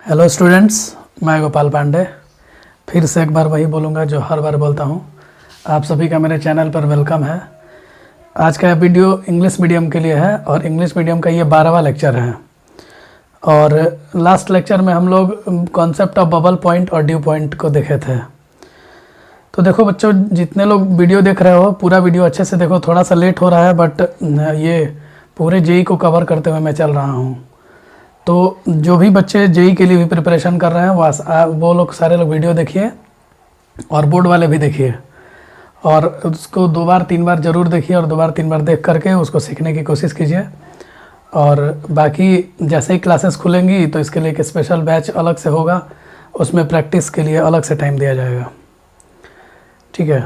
Hello students, मैं गोपाल पांडे फिर से एक बार वही बोलूँगा जो हर बार बोलता हूँ। आप सभी का मेरे चैनल पर वेलकम है। आज का वीडियो इंग्लिश मीडियम के लिए है और इंग्लिश मीडियम का ये 12वां लेक्चर है। और लास्ट लेक्चर में हम लोग कॉन्सेप्ट ऑफ बबल पॉइंट और ड्यू पॉइंट को देखे थे। तो देखो बच्चों, जितने लोग वीडियो देख रहे हो पूरा वीडियो अच्छे से देखो। थोड़ा सा लेट हो रहा है बट ये पूरे जेई को कवर करते हुए मैं चल रहा हूँ। तो जो भी बच्चे जेई के लिए भी प्रिपरेशन कर रहे हैं वो लोग सारे लोग वीडियो देखिए और बोर्ड वाले भी देखिए और उसको 2 बार 3 बार ज़रूर देखिए और 2 बार 3 बार देख करके उसको सीखने की कोशिश कीजिए। और बाकी जैसे ही क्लासेस खुलेंगी तो इसके लिए एक स्पेशल बैच अलग से होगा, उसमें प्रैक्टिस के लिए अलग से टाइम दिया जाएगा। ठीक है,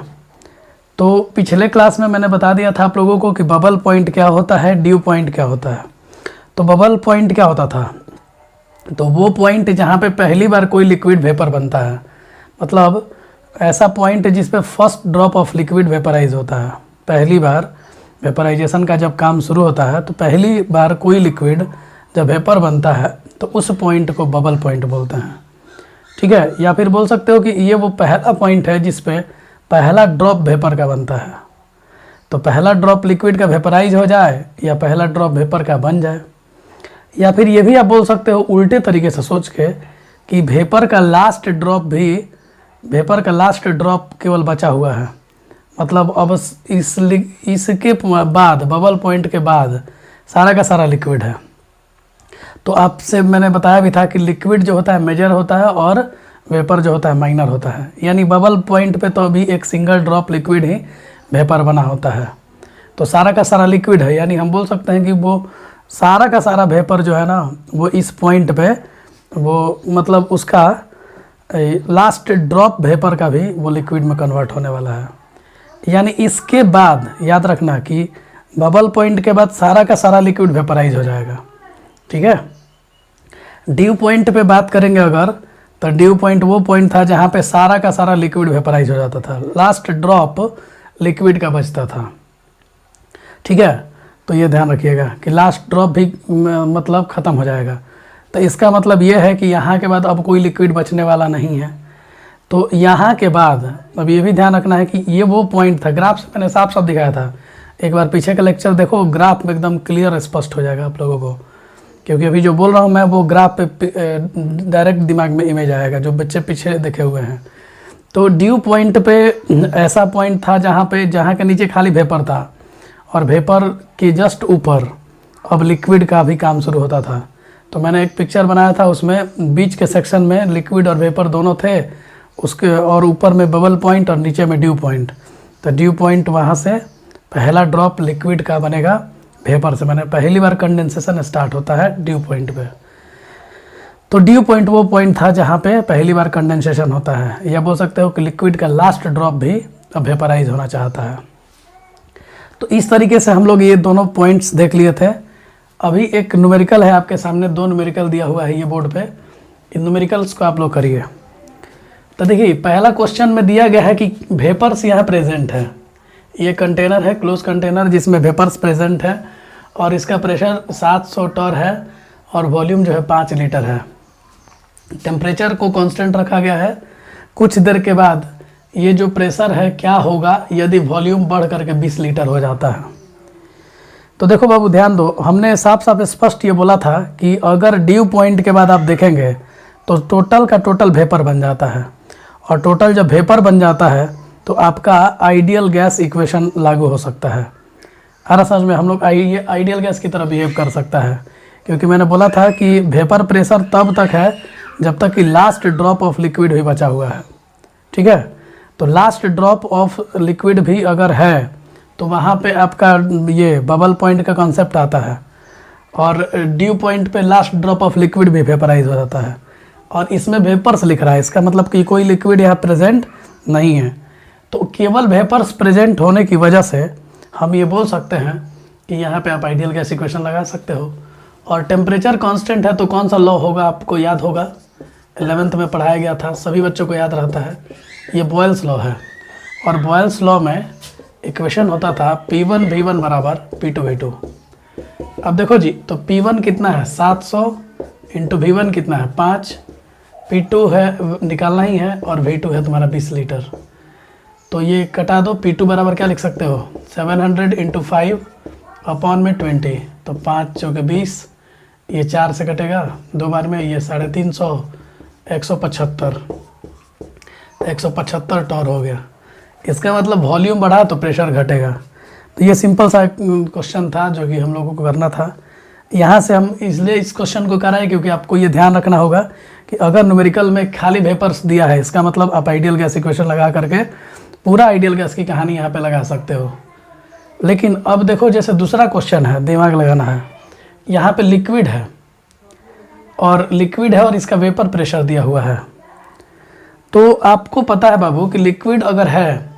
तो पिछले क्लास में मैंने बता दिया था आप लोगों को कि बबल पॉइंट क्या होता है, ड्यू पॉइंट क्या होता है। तो बबल पॉइंट क्या होता था, तो वो पॉइंट जहाँ पे पहली बार कोई लिक्विड वेपर बनता है, मतलब ऐसा पॉइंट जिस पे first drop of liquid vaporise होता है। पहली बार वेपराइजेशन का जब काम शुरू होता है तो पहली बार कोई लिक्विड जब वेपर बनता है तो उस पॉइंट को बबल पॉइंट बोलते हैं। ठीक है, या फिर बोल सकते हो कि ये वो पहला पॉइंट है जिस पे पहला ड्रॉप वेपर का बनता है। तो पहला ड्रॉप लिक्विड का वेपराइज हो जाए या पहला ड्रॉप वेपर का बन जाए, या फिर ये भी आप बोल सकते हो उल्टे तरीके से सोच के कि वेपर का लास्ट ड्रॉप केवल बचा हुआ है। मतलब अब इसके बाद बबल पॉइंट के बाद सारा का सारा लिक्विड है। तो आपसे मैंने बताया भी था कि लिक्विड जो होता है मेजर होता है और वेपर जो होता है माइनर होता है। यानी बबल पॉइंट पे तो अभी एक सिंगल ड्रॉप लिक्विड ही वेपर बना होता है। तो सारा का सारा लिक्विड है, यानी हम बोल सकते हैं कि वो सारा का सारा वेपर जो है ना वो इस पॉइंट पे वो मतलब उसका लास्ट ड्रॉप वेपर का भी वो लिक्विड में कन्वर्ट होने वाला है। यानी इसके बाद याद रखना कि बबल पॉइंट के बाद सारा का सारा लिक्विड वेपराइज हो जाएगा। ठीक है, ड्यू पॉइंट पे बात करेंगे अगर, तो ड्यू पॉइंट वो पॉइंट था जहाँ पे सारा का सारा लिक्विड वेपराइज हो जाता था, लास्ट ड्रॉप लिक्विड का बचता था। ठीक है, तो ये ध्यान रखिएगा कि लास्ट ड्रॉप भी मतलब ख़त्म हो जाएगा। तो इसका मतलब ये है कि यहाँ के बाद अब कोई लिक्विड बचने वाला नहीं है। तो यहाँ के बाद अब ये भी ध्यान रखना है कि ये वो पॉइंट था, ग्राफ से मैंने साफ साफ दिखाया था। एक बार पीछे का लेक्चर देखो, ग्राफ में एकदम क्लियर स्पष्ट हो जाएगा आप लोगों को, क्योंकि अभी जो बोल रहा हूँ मैं वो ग्राफ पे डायरेक्ट दिमाग में इमेज आएगा जो बच्चे पीछे देखे हुए हैं। तो ड्यू पॉइंट पे ऐसा पॉइंट था जहाँ के नीचे खाली वेपर था और वेपर के जस्ट ऊपर अब लिक्विड का भी काम शुरू होता था। तो मैंने एक पिक्चर बनाया था, उसमें बीच के सेक्शन में लिक्विड और वेपर दोनों थे उसके, और ऊपर में बबल पॉइंट और नीचे में ड्यू पॉइंट। तो ड्यू पॉइंट वहाँ से पहला ड्रॉप लिक्विड का बनेगा वेपर से, मैंने पहली बार कंडेंसेशन स्टार्ट होता है ड्यू पॉइंट पे। तो ड्यू पॉइंट वो पॉइंट था जहाँ पे पहली बार कंडेंसेशन होता है, या बोल सकते हो कि लिक्विड का लास्ट ड्रॉप भी अब वेपराइज होना चाहता है। तो इस तरीके से हम लोग ये दोनों पॉइंट्स देख लिए थे। अभी एक न्यूमेरिकल है आपके सामने, 2 न्यूमेरिकल दिया हुआ है ये बोर्ड पे, इन न्यूमेरिकल्स को आप लोग करिए। तो देखिए पहला क्वेश्चन में दिया गया है कि वेपर्स यहाँ प्रेजेंट है। ये कंटेनर है, क्लोज कंटेनर, जिसमें वेपर्स प्रेजेंट है और इसका प्रेशर 700 टर है और वॉल्यूम जो है 5 लीटर है। टेम्परेचर को कांस्टेंट रखा गया है। कुछ देर के बाद ये जो प्रेशर है क्या होगा यदि वॉल्यूम बढ़ करके 20 लीटर हो जाता है। तो देखो बाबू ध्यान दो, हमने साफ साफ स्पष्ट ये बोला था कि अगर ड्यू पॉइंट के बाद आप देखेंगे तो टोटल का टोटल वेपर बन जाता है, और टोटल जब वेपर बन जाता है तो आपका आइडियल गैस इक्वेशन लागू हो सकता है। हर समझ में हम लोग ये आइडियल गैस की तरह बिहेव कर सकता है, क्योंकि मैंने बोला था कि वेपर प्रेशर तब तक है जब तक कि लास्ट ड्रॉप ऑफ लिक्विड भी बचा हुआ है। ठीक है, तो लास्ट ड्रॉप ऑफ लिक्विड भी अगर है तो वहाँ पे आपका ये बबल पॉइंट का कॉन्सेप्ट आता है, और ड्यू पॉइंट पे लास्ट ड्रॉप ऑफ लिक्विड भी वेपराइज हो जाता है। और इसमें वेपर्स लिख रहा है, इसका मतलब कि कोई लिक्विड यहाँ प्रेजेंट नहीं है। तो केवल वेपर्स प्रेजेंट होने की वजह से हम ये बोल सकते हैं कि यहाँ पे आप आइडियल गैस इक्वेशन लगा सकते हो। और टेम्परेचर कांस्टेंट है तो कौन सा लॉ होगा आपको याद होगा, 11th में पढ़ाया गया था, सभी बच्चों को याद रहता है। ये बॉयल्स लॉ है, और बॉयल्स लॉ में इक्वेशन होता था P1 V1 बराबर P2 V2। अब देखो जी, तो P1 कितना है 700 इंटू V1 कितना है 5, P2 है निकालना ही है और V2 है तुम्हारा 20 लीटर। तो ये कटा दो, P2 बराबर क्या लिख सकते हो 700 × 5 अपॉन में 20, तो 5 चौके 20, ये 4 से कटेगा 2 बार में, ये 350, 175, 175 टॉर हो गया। इसका मतलब वॉल्यूम बढ़ा तो प्रेशर घटेगा। तो ये सिंपल सा क्वेश्चन था जो कि हम लोगों को करना था। यहाँ से हम इसलिए इस क्वेश्चन को कराए क्योंकि आपको ये ध्यान रखना होगा कि अगर न्यूमेरिकल में खाली वेपर्स दिया है, इसका मतलब आप आइडियल गैस इक्वेशन लगा करके पूरा आइडियल गैस की कहानी यहाँ पे लगा सकते हो। लेकिन अब देखो जैसे दूसरा क्वेश्चन है, दिमाग लगाना है। यहाँ पे लिक्विड है और इसका वेपर प्रेशर दिया हुआ है। तो आपको पता है बाबू कि लिक्विड अगर है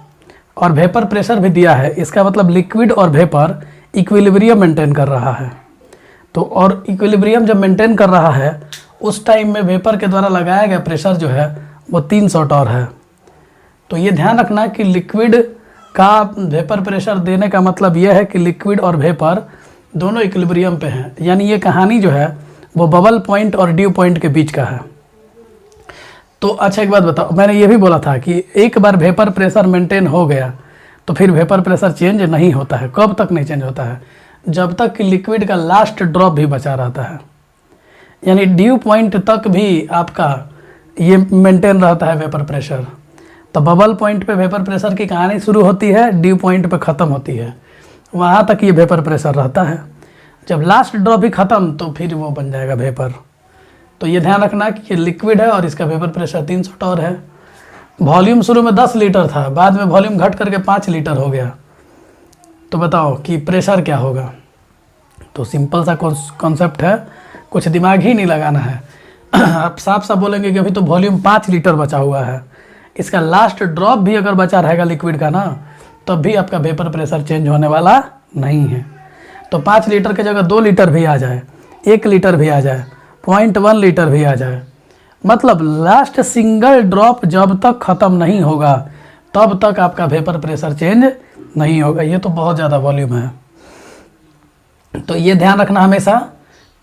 और वेपर प्रेशर भी दिया है, इसका मतलब लिक्विड और वेपर इक्विलिब्रियम मेंटेन कर रहा है। तो और इक्विलिब्रियम जब मेंटेन कर रहा है उस टाइम में वेपर के द्वारा लगाया गया प्रेशर जो है वो 300 टॉर है। तो ये ध्यान रखना कि लिक्विड का वेपर प्रेशर देने का मतलब यह है कि लिक्विड और वेपर दोनों इक्विलिब्रियम पे हैं, यानी ये कहानी जो है वो बबल पॉइंट और ड्यू पॉइंट के बीच का है। तो अच्छा एक बात बताओ, मैंने ये भी बोला था कि एक बार वेपर प्रेशर मेंटेन हो गया तो फिर वेपर प्रेशर चेंज नहीं होता है। कब तक नहीं चेंज होता है? जब तक कि लिक्विड का लास्ट ड्रॉप भी बचा रहता है, यानी ड्यू पॉइंट तक भी आपका ये मेंटेन रहता है वेपर प्रेशर। तो बबल पॉइंट पे वेपर प्रेशर की कहानी शुरू होती है, ड्यू पॉइंट पे ख़त्म होती है, वहाँ तक ये वेपर प्रेशर रहता है। जब लास्ट ड्रॉप भी ख़त्म तो फिर वो बन जाएगा वेपर। तो ये ध्यान रखना कि ये लिक्विड है और इसका वेपर प्रेशर 300 टॉर है। वॉल्यूम शुरू में 10 लीटर था, बाद में वॉल्यूम घट करके 5 लीटर हो गया। तो बताओ कि प्रेशर क्या होगा? तो सिंपल सा कॉन्सेप्ट है, कुछ दिमाग ही नहीं लगाना है। आप साफ साफ बोलेंगे कि अभी तो वॉल्यूम 5 लीटर बचा हुआ है, इसका लास्ट ड्रॉप भी अगर बचा रहेगा लिक्विड का ना, तब भी आपका वेपर प्रेशर चेंज होने वाला नहीं है। तो 5 लीटर की जगह 2 लीटर भी आ जाए, 1 लीटर भी आ जाए, 0.1 लीटर भी आ जाए, मतलब लास्ट सिंगल ड्रॉप जब तक ख़त्म नहीं होगा तब तक आपका वेपर प्रेशर चेंज नहीं होगा। ये तो बहुत ज़्यादा वॉल्यूम है। तो ये ध्यान रखना हमेशा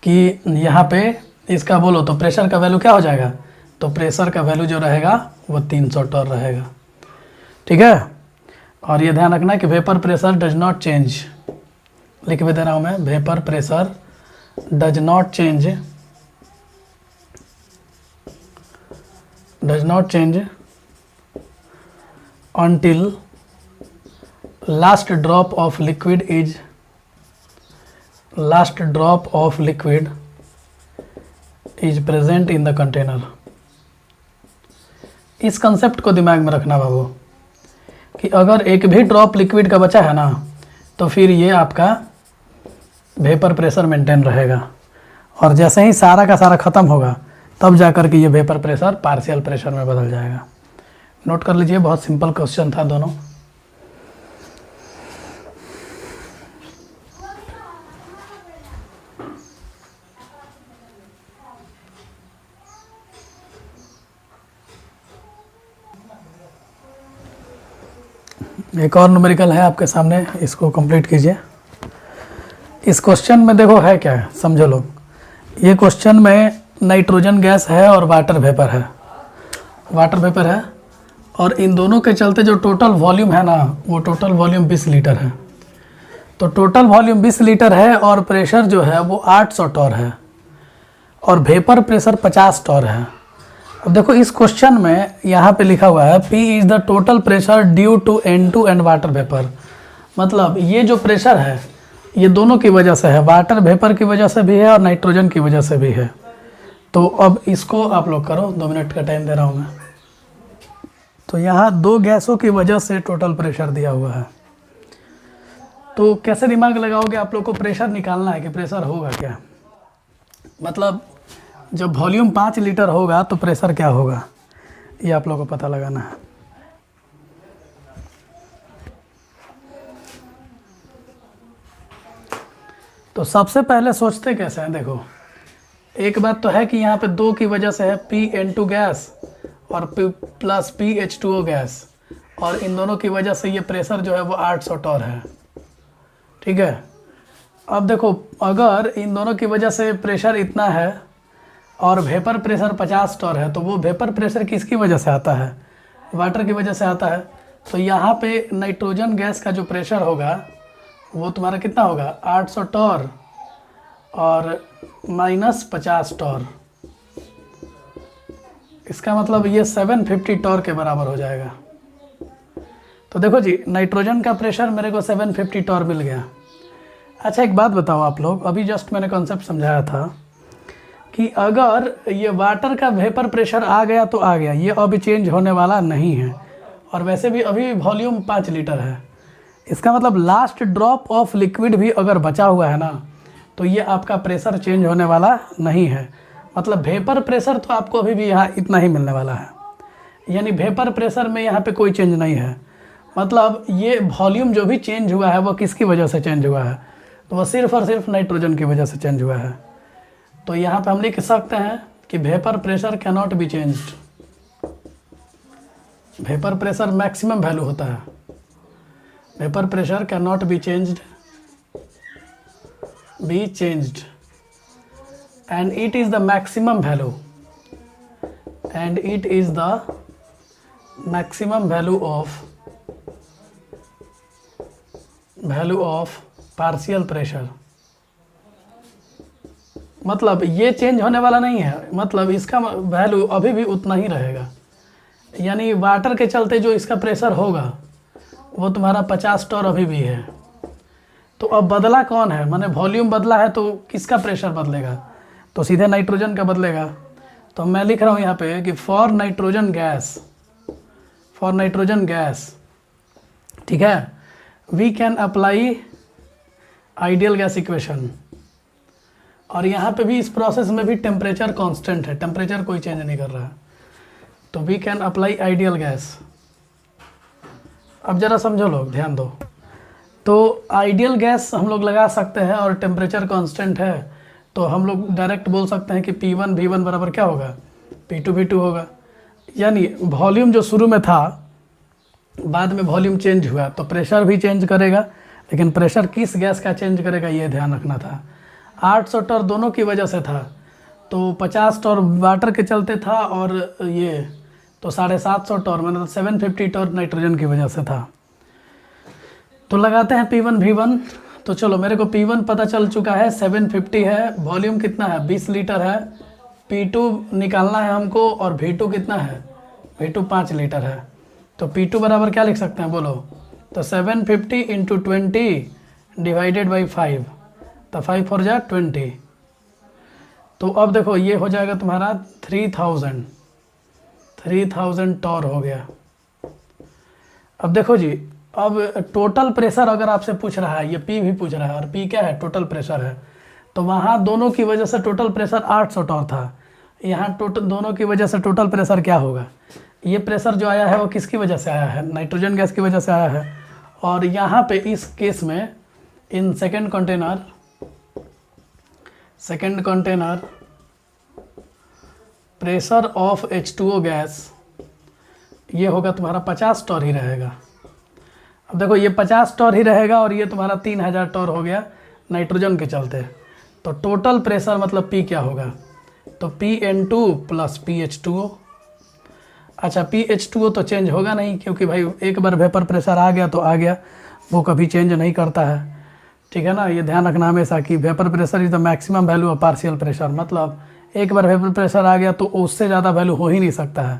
कि यहाँ पे इसका बोलो तो प्रेशर का वैल्यू क्या हो जाएगा? तो प्रेशर का वैल्यू जो रहेगा वो 300 टॉर रहेगा, ठीक है। और ये ध्यान रखना कि vapour pressure does not change, लिख भी दे रहा हूँ मैं, vapour pressure does not change until last drop of liquid is present in the container। इस कंसेप्ट को दिमाग में रखना बाबू कि अगर एक भी ड्रॉप लिक्विड का बचा है ना तो फिर ये आपका वेपर प्रेशर मेंटेन रहेगा, और जैसे ही सारा का सारा ख़त्म होगा तब जाकर के ये वेपर प्रेशर पार्शियल प्रेशर में बदल जाएगा। नोट कर लीजिए, बहुत सिंपल क्वेश्चन था दोनों। एक और न्यूमेरिकल है आपके सामने, इसको कंप्लीट कीजिए। इस क्वेश्चन में देखो है क्या है, समझो लोग। ये क्वेश्चन में नाइट्रोजन गैस है और वाटर वेपर है, और इन दोनों के चलते जो टोटल वॉल्यूम है ना, वो टोटल वॉल्यूम 20 लीटर है। तो टोटल वॉल्यूम 20 लीटर है और प्रेशर जो है वो 800 टॉर है और वेपर प्रेशर 50 टॉर है। अब देखो इस क्वेश्चन में यहाँ पे लिखा हुआ है P is the total pressure due to N2 and water vapour. मतलब ये जो प्रेशर है ये दोनों की वजह से है, वाटर वेपर की वजह से भी है और नाइट्रोजन की वजह से भी है। तो अब इसको आप लोग करो, 2 मिनट का टाइम दे रहा हूँ मैं। तो यहाँ 2 गैसों की वजह से टोटल प्रेशर दिया हुआ है। तो कैसे दिमाग लगाओगे? आप लोग को प्रेशर निकालना है कि प्रेशर होगा क्या, मतलब जब वॉल्यूम 5 लीटर होगा तो प्रेशर क्या होगा, ये आप लोगों को पता लगाना है। तो सबसे पहले सोचते कैसे हैं, देखो एक बात तो है कि यहाँ पे 2 की वजह से है PN2 गैस और प्लस PH2O गैस, और इन दोनों की वजह से ये प्रेशर जो है वो 800 टॉर है, ठीक है। अब देखो अगर इन दोनों की वजह से प्रेशर इतना है और वेपर प्रेशर 50 टॉर है, तो वो वेपर प्रेशर किसकी वजह से आता है? वाटर की वजह से आता है। तो यहाँ पे नाइट्रोजन गैस का जो प्रेशर होगा वो तुम्हारा कितना होगा? 800 टॉर और माइनस 50 टॉर, इसका मतलब ये 750 टॉर के बराबर हो जाएगा। तो देखो जी, नाइट्रोजन का प्रेशर मेरे को 750 टॉर मिल गया। अच्छा एक बात बताओ आप लोग, अभी जस्ट मैंने कॉन्सेप्ट समझाया था कि अगर ये वाटर का वेपर प्रेशर आ गया तो आ गया, ये अभी चेंज होने वाला नहीं है, और वैसे भी अभी वॉल्यूम 5 लीटर है। इसका मतलब लास्ट ड्रॉप ऑफ लिक्विड भी अगर बचा हुआ है ना, तो ये आपका प्रेशर चेंज होने वाला नहीं है। मतलब वेपर प्रेशर तो आपको अभी भी यहाँ इतना ही मिलने वाला है, यानी वेपर प्रेशर में यहाँ पे कोई चेंज नहीं है। मतलब ये वॉल्यूम जो भी चेंज हुआ है वो किसकी वजह से चेंज हुआ है? तो वह सिर्फ और सिर्फ नाइट्रोजन की वजह से चेंज हुआ है। तो यहाँ पे हम लिख सकते हैं कि vapour pressure can not be changed. Vapour pressure maximum value होता है, vapour pressure can not be changed and it is the maximum value, and it is the maximum value of partial pressure। मतलब ये change होने वाला नहीं है, मतलब इसका वैल्यू अभी भी उतना ही रहेगा। यानी वाटर के चलते जो इसका प्रेशर होगा वो तुम्हारा 50 टॉर अभी भी है। तो अब बदला कौन है? माने वॉल्यूम बदला है तो किसका प्रेशर बदलेगा? तो सीधे नाइट्रोजन का बदलेगा। तो मैं लिख रहा हूँ यहाँ पे कि फॉर नाइट्रोजन गैस, ठीक है, we can apply ideal gas equation. और यहाँ पे भी इस प्रोसेस में भी टेम्परेचर कांस्टेंट है, टेम्परेचर कोई चेंज नहीं कर रहा है। तो we can apply ideal gas. अब ज़रा समझो लोग, ध्यान दो। तो आइडियल गैस हम लोग लगा सकते हैं और टेम्परेचर कांस्टेंट है, तो हम लोग डायरेक्ट बोल सकते हैं कि P1 V1 बराबर क्या होगा? P2 V2 होगा। यानी वॉल्यूम जो शुरू में था, बाद में वॉल्यूम चेंज हुआ तो प्रेशर भी चेंज करेगा, लेकिन प्रेशर किस गैस का चेंज करेगा ये ध्यान रखना था। 800 टॉर दोनों की वजह से था, तो 50 टॉर वाटर के चलते था, और ये तो 750 टॉर मतलब 750 टॉर नाइट्रोजन की वजह से था। तो लगाते हैं P1 V1। तो चलो, मेरे को P1 पता चल चुका है 750 है, वॉल्यूम कितना है? 20 लीटर है। P2 निकालना है हमको, और V2 कितना है? V2 5 लीटर है। तो P2 बराबर क्या लिख सकते हैं बोलो? तो 750 इंटू 20 डिवाइडेड बाई 5, तो 5 4 जा 20। तो अब देखो ये हो जाएगा तुम्हारा 3000 टॉर हो गया। अब देखो जी, अब टोटल प्रेशर अगर आपसे पूछ रहा है, ये P भी पूछ रहा है, और P क्या है? टोटल प्रेशर है। तो वहाँ दोनों की वजह से टोटल प्रेशर 800 टॉर था, यहाँ टोटल दोनों की वजह से टोटल प्रेशर क्या होगा? ये प्रेशर जो आया है वो किसकी वजह से आया है? नाइट्रोजन गैस की वजह से आया है। और यहाँ पे इस केस में in second container pressure of H2O gas ये होगा तुम्हारा 50 टॉर ही रहेगा। अब देखो ये 50 टॉर ही रहेगा, और ये तुम्हारा 3000 टॉर हो गया नाइट्रोजन के चलते। तो टोटल प्रेशर मतलब P क्या होगा? तो PN2 प्लस PH2O। अच्छा, PH2O तो चेंज होगा नहीं, क्योंकि भाई एक बार वेपर प्रेशर आ गया तो आ गया, वो कभी चेंज नहीं करता है, ठीक है ना। ये ध्यान रखना हमेशा कि vapour pressure is the maximum value of partial pressure. मतलब एक बार वेपर प्रेशर आ गया तो उससे ज़्यादा वैल्यू हो ही नहीं सकता है,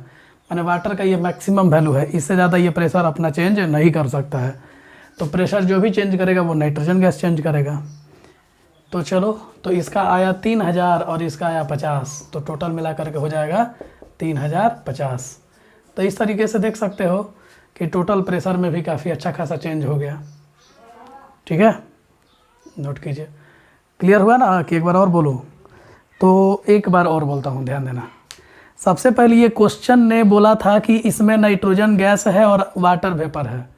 माने वाटर का ये मैक्सिमम वैल्यू है, इससे ज़्यादा ये प्रेशर अपना चेंज नहीं कर सकता है। तो प्रेशर जो भी चेंज करेगा वो नाइट्रोजन गैस चेंज करेगा। तो चलो, तो इसका आया 3000 और इसका आया 50, तो टोटल मिला करके हो जाएगा 3050। तो इस तरीके से देख सकते हो कि टोटल प्रेशर में भी काफ़ी अच्छा खासा चेंज हो गया, ठीक है। नोट कीजिए। क्लियर हुआ ना कि एक बार और बोलूँ? तो एक बार और बोलता हूँ, ध्यान देना। सबसे पहले ये क्वेश्चन ने बोला था कि इसमें नाइट्रोजन गैस है और वाटर वेपर है,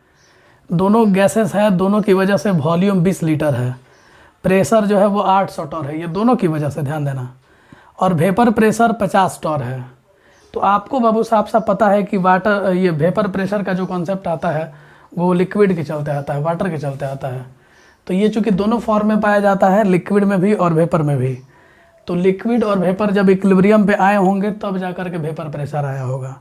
दोनों गैसेस है, दोनों की वजह से वॉल्यूम 20 लीटर है, प्रेशर जो है वो 800 टॉर है, ये दोनों की वजह से, ध्यान देना। और वेपर प्रेशर 50 टॉर है। तो आपको बाबू साहब सा पता है कि वाटर, ये वेपर प्रेशर का जो कॉन्सेप्ट आता है वो लिक्विड के चलते आता है, वाटर के चलते आता है। तो ये चूँकि दोनों फॉर्म में पाया जाता है, लिक्विड में भी और वेपर में भी, तो लिक्विड और वेपर जब इक्विलिब्रियम पे आए होंगे तब जा कर के वेपर प्रेशर आया होगा।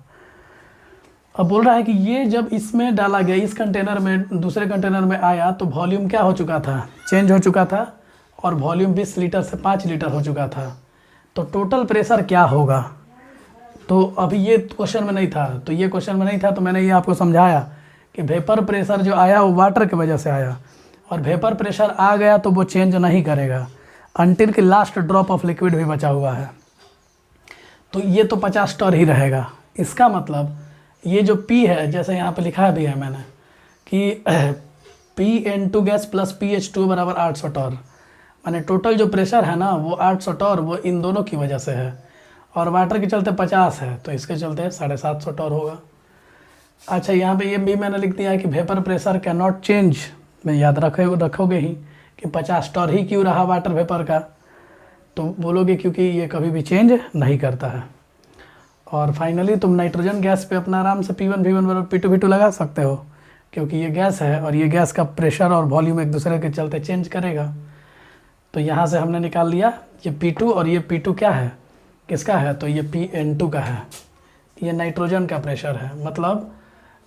अब बोल रहा है कि ये जब इसमें डाला गया, इस कंटेनर में दूसरे कंटेनर में आया, तो वॉल्यूम क्या हो चुका था, चेंज हो चुका था, और वॉल्यूम 20 लीटर से 5 लीटर हो चुका था। तो टोटल प्रेशर क्या होगा, तो अभी ये क्वेश्चन में नहीं था, तो ये क्वेश्चन में नहीं था, तो मैंने ये आपको समझाया कि वेपर प्रेशर जो आया वो वाटर की वजह से आया, और वेपर प्रेशर आ गया तो वो चेंज नहीं करेगा अंटिल कि लास्ट ड्रॉप ऑफ लिक्विड भी बचा हुआ है। तो ये तो 50 टर ही रहेगा। इसका मतलब ये जो P है, जैसे यहाँ पे लिखा भी है मैंने कि PN2 गैस प्लस PH2 बराबर 800 टर, माने टोटल जो प्रेशर है ना वो 800 टर, वो इन दोनों की वजह से है, और वाटर के चलते 50 है तो इसके चलते 750 टर होगा। अच्छा, यहाँ पे ये भी मैंने लिख दिया है कि vapour pressure can not change, मैं याद रखोगे ही कि 50 टर ही क्यों रहा वाटर वेपर का, तो बोलोगे क्योंकि ये कभी भी चेंज नहीं करता है। और फाइनली तुम नाइट्रोजन गैस पे अपना आराम से P1 V1 बराबर P2 V2 लगा सकते हो, क्योंकि ये गैस है और ये गैस का प्रेशर और वॉल्यूम एक दूसरे के चलते चेंज करेगा। तो यहाँ से हमने निकाल लिया ये P2, और ये P2 क्या है, किसका है, तो ये PN2 का है, ये नाइट्रोजन का प्रेशर है। मतलब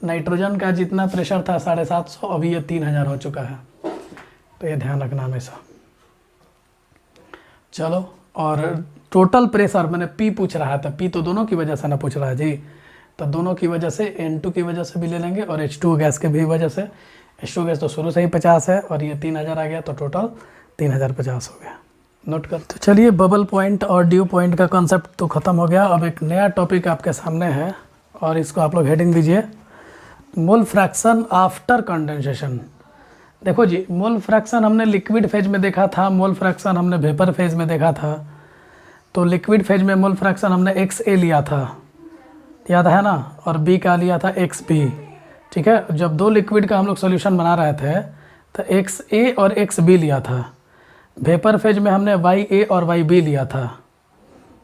नाइट्रोजन का जितना प्रेशर था 750, अभी ये 3000 हो चुका है, तो ये ध्यान रखना हमेशा। चलो, और टोटल प्रेशर मैंने P पूछ रहा था, P तो दोनों की वजह से ना पूछ रहा है जी, तो दोनों की वजह से N2 की वजह से भी ले लेंगे और H2 गैस के भी वजह से। H2 गैस तो शुरू से ही 50 है और ये 3000 आ गया, तो टोटल 3050 हो गया। नोट कर। तो चलिए, बबल पॉइंट और ड्यू पॉइंट का कॉन्सेप्ट तो ख़त्म हो गया। अब एक नया टॉपिक आपके सामने है, और इसको आप लोग हेडिंग दीजिए, मोल फ्रैक्शन आफ्टर कंडेंसेशन। देखो जी, मोल फ्रैक्शन हमने लिक्विड फेज में देखा था, मोल फ्रैक्शन हमने वेपर फेज में देखा था। तो लिक्विड फेज में मोल फ्रैक्शन हमने XA लिया था, याद है ना, और B का लिया था XB। ठीक है, जब दो लिक्विड का हम लोग सोल्यूशन बना रहे थे तो XA और XB लिया था। वेपर फेज में हमने YA और YB लिया था।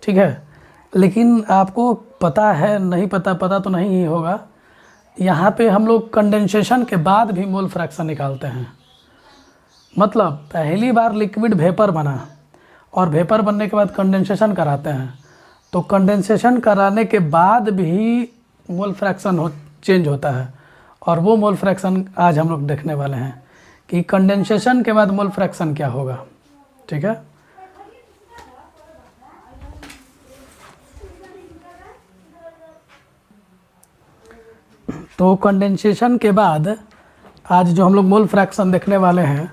ठीक है, लेकिन आपको पता है, नहीं पता, पता तो नहीं ही होगा, यहाँ पे हम लोग कंडेंसेशन के बाद भी मोल फ्रैक्शन निकालते हैं। मतलब पहली बार लिक्विड वेपर बना और वेपर बनने के बाद कंडेंसेशन कराते हैं, तो कंडेंसेशन कराने के बाद भी मोल फ्रैक्शन चेंज होता है, और वो मोल फ्रैक्शन आज हम लोग देखने वाले हैं कि कंडेंसेशन के बाद मोल फ्रैक्शन क्या होगा। ठीक है, तो कंडेंसेशन के बाद आज जो हम लोग मोल फ्रैक्शन देखने वाले हैं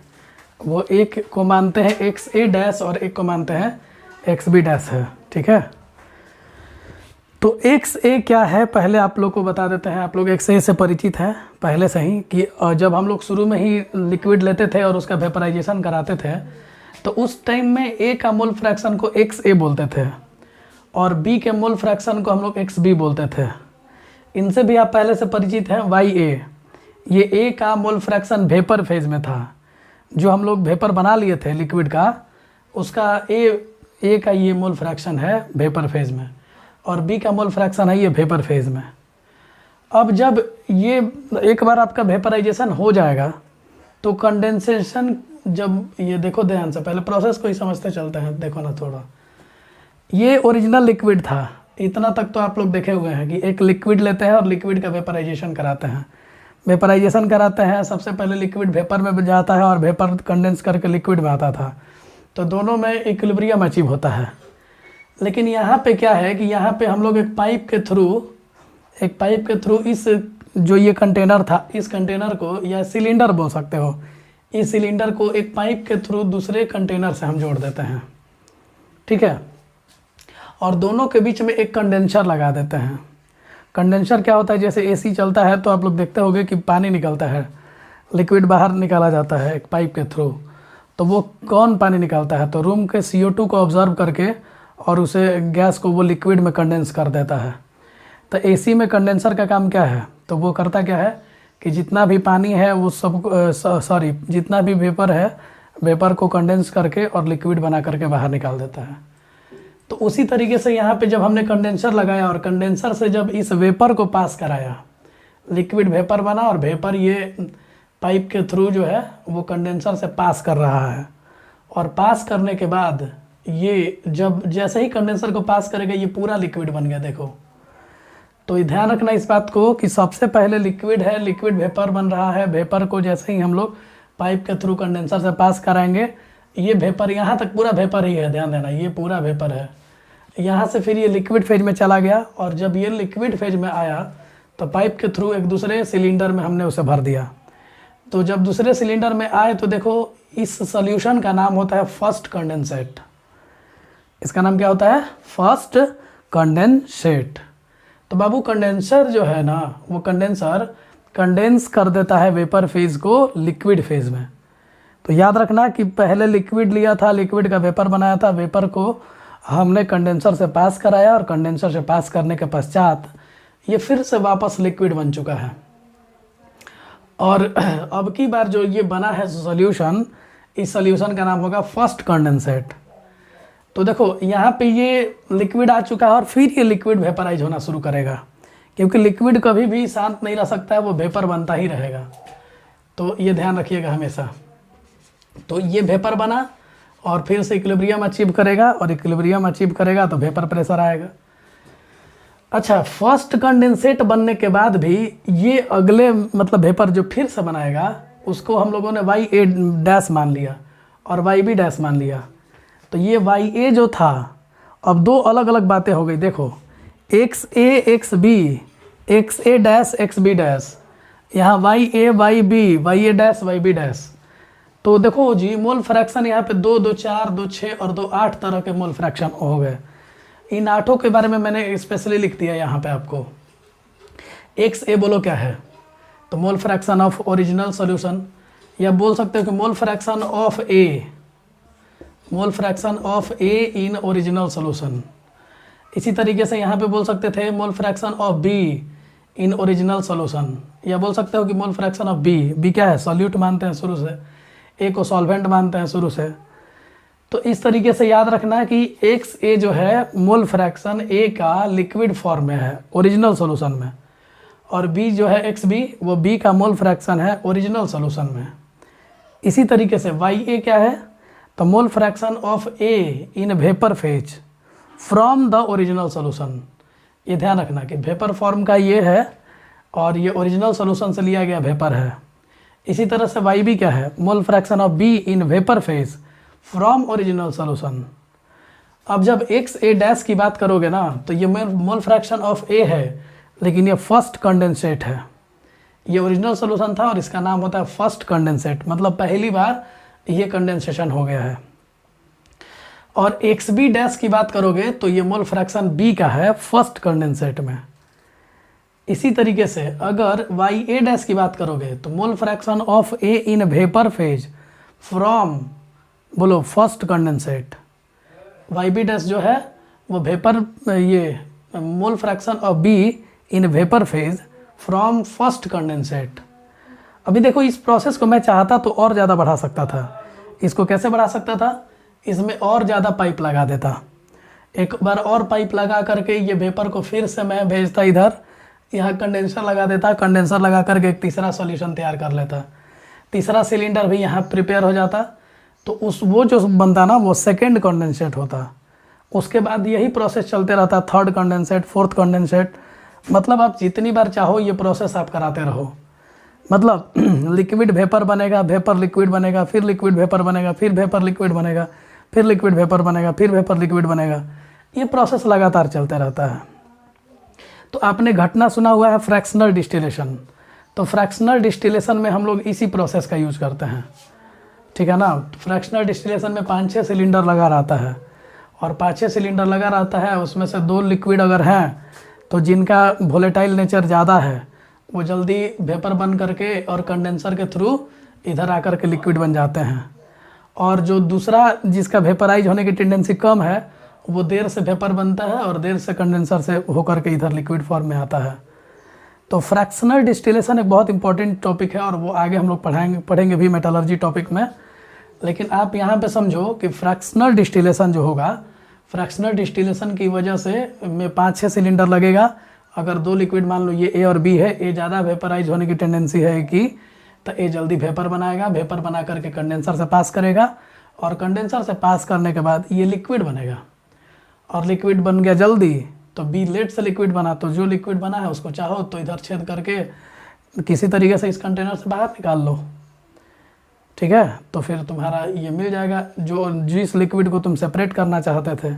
वो एक को मानते हैं XA डैश और एक को मानते हैं XB डैश है। ठीक है, तो XA क्या है पहले आप लोग को बता देते हैं। आप लोग XA से परिचित हैं पहले से ही कि जब हम लोग शुरू में ही लिक्विड लेते थे और उसका वेपराइजेशन कराते थे तो उस टाइम में A का मोल फ्रैक्शन को XA बोलते थे और B के मोल फ्रैक्शन को हम लोग XB बोलते थे। इनसे भी आप पहले से परिचित हैं YA, ये A का मोल फ्रैक्शन वेपर फेज में था, जो हम लोग वेपर बना लिए थे लिक्विड का, उसका A का ये मोल फ्रैक्शन है वेपर फेज में, और B का मोल फ्रैक्शन है ये वेपर फेज में। अब जब ये एक बार आपका वेपराइजेशन हो जाएगा तो कंडेंसेशन, जब ये देखो ध्यान से, पहले प्रोसेस को ही समझते चलते हैं, देखो ना थोड़ा, ये ओरिजिनल लिक्विड था, इतना तक तो आप लोग देखे हुए हैं कि एक लिक्विड लेते हैं और लिक्विड का वेपराइजेशन कराते हैं। वेपराइजेशन कराते हैं, सबसे पहले लिक्विड वेपर में जाता है और वेपर कंडेंस करके लिक्विड में आता था, तो दोनों में इक्विलिब्रियम अचीव होता है। लेकिन यहाँ पे क्या है कि यहाँ पे हम लोग एक पाइप के थ्रू इस जो ये कंटेनर था, इस कंटेनर को, या सिलेंडर बोल सकते हो, इस सिलेंडर को एक पाइप के थ्रू दूसरे कंटेनर से हम जोड़ देते हैं। ठीक है, और दोनों के बीच में एक कंडेंसर लगा देते हैं। कंडेंसर क्या होता है, जैसे AC चलता है तो आप लोग देखते होंगे कि पानी निकलता है, लिक्विड बाहर निकाला जाता है एक पाइप के थ्रू, तो वो कौन पानी निकालता है, तो रूम के CO2 को ऑब्जर्व करके और उसे गैस को वो लिक्विड में कंडेंस कर देता है। तो AC में कंडेंसर का काम क्या है, तो वो करता क्या है कि जितना भी पानी है वो सब जितना भी वेपर है, वेपर को कंडेंस करके और लिक्विड बना करके बाहर निकाल देता है। तो उसी तरीके से यहाँ पे जब हमने कंडेंसर लगाया और कंडेंसर से जब इस वेपर को पास कराया, लिक्विड वेपर बना और वेपर ये पाइप के थ्रू जो है वो कंडेंसर से पास कर रहा है, और पास करने के बाद ये जब जैसे ही कंडेंसर को पास करेगा ये पूरा लिक्विड बन गया। देखो, तो ये ध्यान रखना इस बात को कि सबसे पहले लिक्विड है, लिक्विड वेपर बन रहा है। वेपर को जैसे ही हम लोग पाइप के थ्रू कंडेंसर से पास कराएंगे, ये वेपर यहाँ तक पूरा वेपर ही है, ध्यान देना, ये पूरा वेपर है। यहाँ से फिर ये लिक्विड फेज में चला गया, और जब ये लिक्विड फेज में आया तो पाइप के थ्रू एक दूसरे सिलेंडर में हमने उसे भर दिया। तो जब दूसरे सिलेंडर में आए तो देखो इस सॉल्यूशन का नाम होता है फर्स्ट कंडेंसेट। इसका नाम क्या होता है? First condensate. तो बाबू कंडेंसर जो है ना, वो कंडेंसर कंडेंस कर देता है वेपर फेज को लिक्विड फेज में। तो याद रखना कि पहले लिक्विड लिया था, लिक्विड का वेपर बनाया था, वेपर को हमने कंडेंसर से पास कराया, और कंडेंसर से पास करने के पश्चात ये फिर से वापस लिक्विड बन चुका है। और अब की बार जो ये बना है सॉल्यूशन, इस सॉल्यूशन का नाम होगा फर्स्ट कंडेंसेट। तो देखो यहाँ पे ये लिक्विड आ चुका है, और फिर ये लिक्विड वेपराइज होना शुरू करेगा, क्योंकि लिक्विड कभी भी शांत नहीं रह सकता है, वो वेपर बनता ही रहेगा। तो ये ध्यान रखिएगा हमेशा। तो ये वेपर बना और फिर से इक्विलिब्रियम अचीव करेगा, और इक्विलिब्रियम अचीव करेगा तो वेपर प्रेशर आएगा। अच्छा, फर्स्ट कंडेंसेट बनने के बाद भी ये अगले मतलब वेपर जो फिर से बनाएगा उसको हम लोगों ने YA डैश मान लिया और YB डैश मान लिया। तो ये YA जो था, अब दो अलग अलग बातें हो गई। देखो XA XB, XA dash XB dash, यहाँ YA YB, YA dash YB dash. तो देखो जी, मोल फ्रैक्शन यहाँ पे 2 2 4 2 6 और 2 8 तरह के मोल फ्रैक्शन हो गए। इन 8 के बारे में मैंने स्पेशली लिख दिया यहाँ पे आपको। XA बोलो क्या है? तो मोल फ्रैक्शन ऑफ ओरिजिनल सॉल्यूशन, या बोल सकते हो कि मोल fraction of A, mole fraction of A in original solution. इसी तरीके से यहाँ पे बोल सकते थे मोल fraction of B in original solution, या बोल सकते हो कि मोल फ्रैक्शन ऑफ B क्या है? सॉल्यूट मानते हैं शुरू से, A को सॉल्वेंट मानते हैं शुरू से। तो इस तरीके से याद रखना कि XA जो है मोल फ्रैक्शन A का लिक्विड फॉर्म में है ओरिजिनल सॉल्यूशन में, और B जो है XB वो B का मोल फ्रैक्शन है ओरिजिनल सॉल्यूशन में। इसी तरीके से YA क्या है? तो मोल fraction of A in vapour phase from the original solution. ये ध्यान रखना कि वेपर फॉर्म का ये है, और ये ओरिजिनल सॉल्यूशन से लिया गया वेपर है। इसी तरह से YB क्या है? मोल fraction of B in vapour phase from original solution. अब जब XA डैश की बात करोगे ना, तो ये मोल फ्रैक्शन ऑफ A है, लेकिन ये फर्स्ट कंडेंसेट है। ये ओरिजिनल सॉल्यूशन था और इसका नाम होता है फर्स्ट कंडेंसेट, मतलब पहली बार ये कंडेंसेशन हो गया है। और XB डैश की बात करोगे तो ये मोल फ्रैक्शन B का है फर्स्ट कंडेंसेट में। इसी तरीके से अगर YA डैश की बात करोगे तो मोल fraction of A in vapour phase from, बोलो, फर्स्ट कंडेंसेट। YB डैश जो है वो वेपर, ये mole fraction of B in vapour phase from first condensate. अभी देखो इस प्रोसेस को मैं चाहता तो और ज़्यादा बढ़ा सकता था। इसको कैसे बढ़ा सकता था? इसमें और ज़्यादा पाइप लगा देता, एक बार और पाइप लगा करके ये वेपर को फिर से मैं भेजता इधर, यहाँ कंडेंसर लगा देता, कंडेंसर लगा करके एक तीसरा सॉल्यूशन तैयार कर लेता, तीसरा सिलेंडर भी यहाँ प्रिपेयर हो जाता। तो वो जो बनता ना वो सेकेंड कंडेंसेट होता। उसके बाद यही प्रोसेस चलते रहता, थर्ड कंडेंसेट, फोर्थ कंडेंसेट। मतलब आप जितनी बार चाहो ये प्रोसेस आप कराते रहो। मतलब लिक्विड वेपर बनेगा, वेपर लिक्विड बनेगा, फिर लिक्विड वेपर बनेगा, फिर वेपर लिक्विड बनेगा, फिर लिक्विड वेपर बनेगा, फिर वेपर लिक्विड बनेगा। ये प्रोसेस लगातार चलते रहता है। तो आपने घटना सुना हुआ है फ्रैक्शनल डिस्टिलेशन। तो फ्रैक्शनल डिस्टिलेशन में हम लोग इसी प्रोसेस का यूज करते हैं, ठीक है ना। फ्रैक्शनल डिस्टिलेशन में 5-6 सिलेंडर लगा रहता है, और 5-6 सिलेंडर लगा रहता है, उसमें से 2 लिक्विड अगर हैं तो जिनका वोलेटाइल नेचर ज़्यादा है वो जल्दी वेपर बन करके और कंडेंसर के थ्रू इधर आकर के लिक्विड बन जाते हैं, और जो दूसरा जिसका वेपराइज होने की टेंडेंसी कम है वो देर से वेपर बनता है और देर से कंडेंसर से होकर के इधर लिक्विड फॉर्म में आता है। तो फ्रैक्शनल डिस्टिलेशन एक बहुत इंपॉर्टेंट टॉपिक है, और वो आगे हम लोग पढ़ेंगे भी मेटलर्जी टॉपिक में। लेकिन आप यहाँ पे समझो कि फ्रैक्शनल डिस्टिलेशन जो होगा, फ्रैक्शनल डिस्टिलेशन की वजह से में 5-6 सिलेंडर लगेगा। अगर 2 लिक्विड मान लो ये A और B है, A ज़्यादा वेपराइज होने की टेंडेंसी है कि, तो A जल्दी वेपर बनाएगा, वेपर बना करके कंडेंसर से पास करेगा, और कंडेंसर से पास करने के बाद ये लिक्विड बनेगा, और लिक्विड बन गया जल्दी तो बी लेट से लिक्विड बना, तो जो लिक्विड बना है उसको चाहो तो इधर छेद करके किसी तरीके से इस कंटेनर से बाहर निकाल लो, ठीक है। तो फिर तुम्हारा ये मिल जाएगा जो जिस लिक्विड को तुम सेपरेट करना चाहते थे।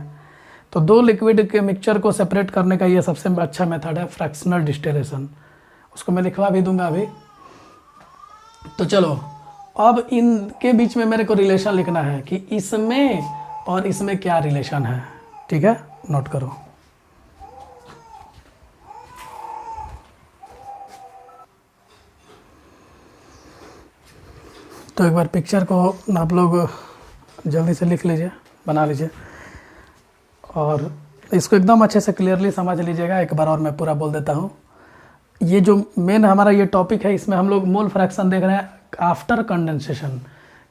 तो दो लिक्विड के मिक्सचर को सेपरेट करने का ये सबसे अच्छा मेथड है फ्रैक्शनल डिस्टिलेशन, उसको मैं लिखवा भी दूंगा अभी। तो चलो अब इनके बीच में मेरे को रिलेशन लिखना है कि इसमें और इसमें क्या रिलेशन है, ठीक है, नोट करो। तो एक बार पिक्चर को आप लोग जल्दी से लिख लीजिए, बना लीजिए, और इसको एकदम अच्छे से क्लियरली समझ लीजिएगा। एक बार और मैं पूरा बोल देता हूँ। ये जो मेन हमारा ये टॉपिक है, इसमें हम लोग मोल फ्रैक्शन देख रहे हैं आफ्टर कंडेंसेशन,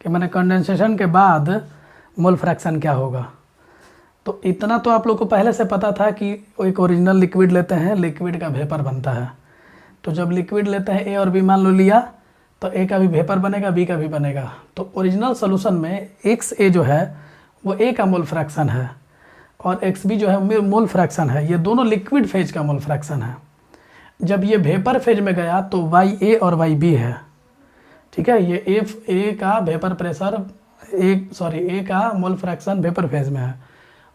कि मैंने कंडेंसेशन के बाद मोल फ्रैक्शन क्या होगा। तो इतना तो आप लोग को पहले से पता था कि एक ओरिजिनल लिक्विड लेते हैं, लिक्विड का वेपर बनता है। तो जब लिक्विड लेते हैं ए और बी मान लो लिया, तो ए का भी वेपर बनेगा, बी का भी बनेगा। तो ओरिजिनल सोल्यूशन में एक्स ए जो है वो ए का मोल फ्रैक्शन है, और एक्स बी जो है मोल फ्रैक्शन है। ये दोनों लिक्विड फेज का मोल फ्रैक्शन है। जब ये वेपर फेज में गया तो वाई ए और वाई बी है, ठीक है। ये ए का वेपर प्रेशर ए का मोल फ्रैक्शन वेपर फेज में है,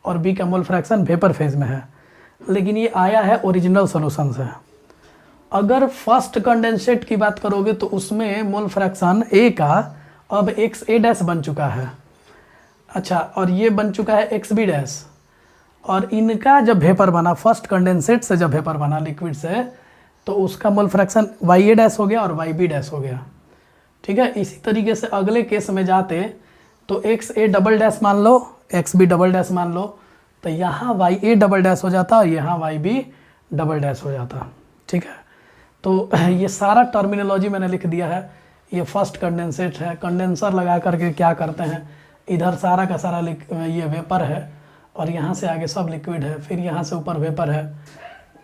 और बी का मोल फ्रैक्शन वेपर फेज में है। लेकिन ये आया है ओरिजिनल सोल्यूशन से। अगर फर्स्ट कंडेंसेट की बात करोगे तो उसमें मोल फ्रैक्शन ए का अब एक्स ए डैश बन चुका है, अच्छा, और ये बन चुका है एक्स बी डैश। और इनका जब वेपर बना, फर्स्ट कंडेंसेट से जब वेपर बना लिक्विड से, तो उसका mole fraction Y A dash हो गया और वाई बी डैश हो गया, ठीक है। इसी तरीके से अगले केस में जाते तो एक्स ए डबल डैश मान लो, एक्स बी डबल डैश मान लो, तो यहाँ वाई ए डबल डैश हो जाता और यहाँ वाई बी डबल डैश हो जाता, ठीक है। तो ये सारा टर्मिनोलॉजी मैंने लिख दिया है। ये फर्स्ट कंडेंसेट है, कंडेंसर लगा करके क्या करते हैं, इधर सारा का सारा ये वेपर है, और यहाँ से आगे सब लिक्विड है, फिर यहाँ से ऊपर वेपर है,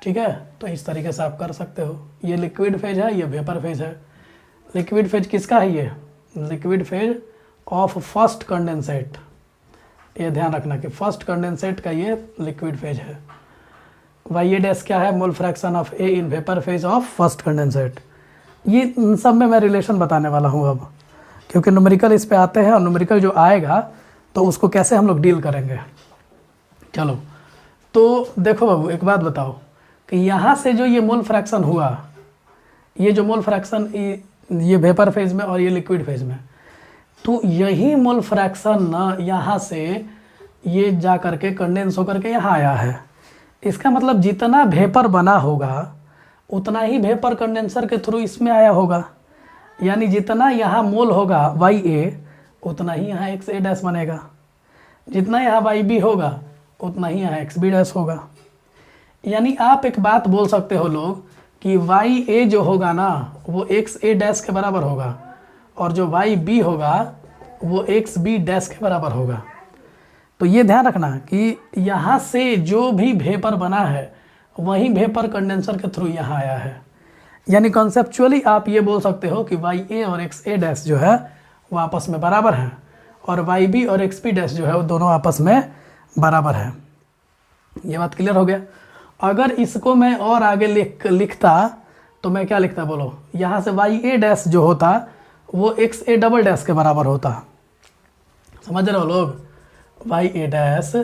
ठीक है। तो इस तरीके से आप कर सकते हो। ये लिक्विड फेज है, ये वेपर फेज है। लिक्विड फेज किसका है? ये liquid phase of first condensate. ये ध्यान रखना कि फर्स्ट कंडेंसेट का ये लिक्विड फेज है। वाई ए डैश क्या है? मोल fraction of A in vapour phase of first condensate. ये इन सब में मैं रिलेशन बताने वाला हूँ अब, क्योंकि न्यूमेरिकल इस पे आते हैं, और न्यूमेरिकल जो आएगा तो उसको कैसे हम लोग डील करेंगे। चलो तो देखो बाबू, एक बात बताओ कि यहाँ से जो ये मोल फ्रैक्शन हुआ, ये जो मोल फ्रैक्शन ये वेपर फेज में और ये लिक्विड फेज में, तो यही मोल फ्रैक्शन ना यहाँ से ये जा करके कंडेंस होकर के यहाँ आया है। इसका मतलब जितना वेपर बना होगा उतना ही वेपर कंडेंसर के थ्रू इसमें आया होगा। यानी जितना यहाँ मोल होगा वाई ए, उतना ही यहाँ एक्स ए डैश बनेगा। जितना यहाँ वाई बी होगा उतना ही यहाँ एक्स बी डैश होगा। यानी आप एक बात बोल सकते हो लोग कि वाई ए जो होगा ना वो एक्स ए डैश के बराबर होगा, और जो वाई बी होगा वो एक्स बी डैश के बराबर होगा। तो ये ध्यान रखना कि यहाँ से जो भी वेपर बना है वही वेपर कंडेंसर के थ्रू यहाँ आया है। यानी कॉन्सेप्चुअली आप ये बोल सकते हो कि वाई ए और एक्स ए डैश जो है वो आपस में बराबर हैं, और वाई बी और एक्स बी डैश जो है वो दोनों आपस में बराबर है। ये बात क्लियर हो गया। अगर इसको मैं और आगे लिखता तो मैं क्या लिखता बोलो? यहाँ से वाई ए डैश जो होता वो एक्स ए डबल डैश के बराबर होता। समझ रहे हो लोग? Y A dash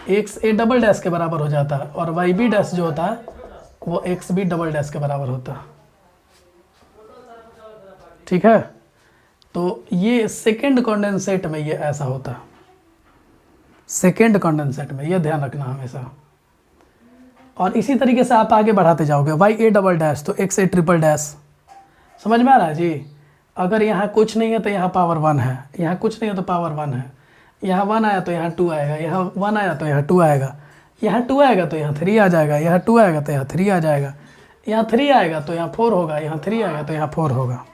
X A double dash के बराबर हो जाता, और वाई बी डैश जो होता है वो एक्स बी डबल डैश के बराबर होता। ठीक है, तो ये सेकेंड कंडेंसेट में ये ऐसा होता, सेकेंड कंडेंसेट में, ये ध्यान रखना हमेशा। और इसी तरीके से आप आगे बढ़ाते जाओगे। वाई ए डबल डैश तो एक्स ए ट्रिपल डैश। समझ में आ रहा है जी? अगर यहाँ कुछ नहीं है तो यहाँ पावर 1 है, यहाँ कुछ नहीं है तो पावर 1 है, यहाँ 1 आया तो यहाँ 2 आएगा, यहाँ 1 आया तो यहाँ 2 आएगा, यहाँ 2 आएगा तो यहाँ 3 आ जाएगा, यहाँ 2 आएगा तो यहाँ 3 आ जाएगा, यहाँ 3 आएगा तो यहाँ 4 होगा, यहाँ 3 आएगा तो यहाँ 4 होगा।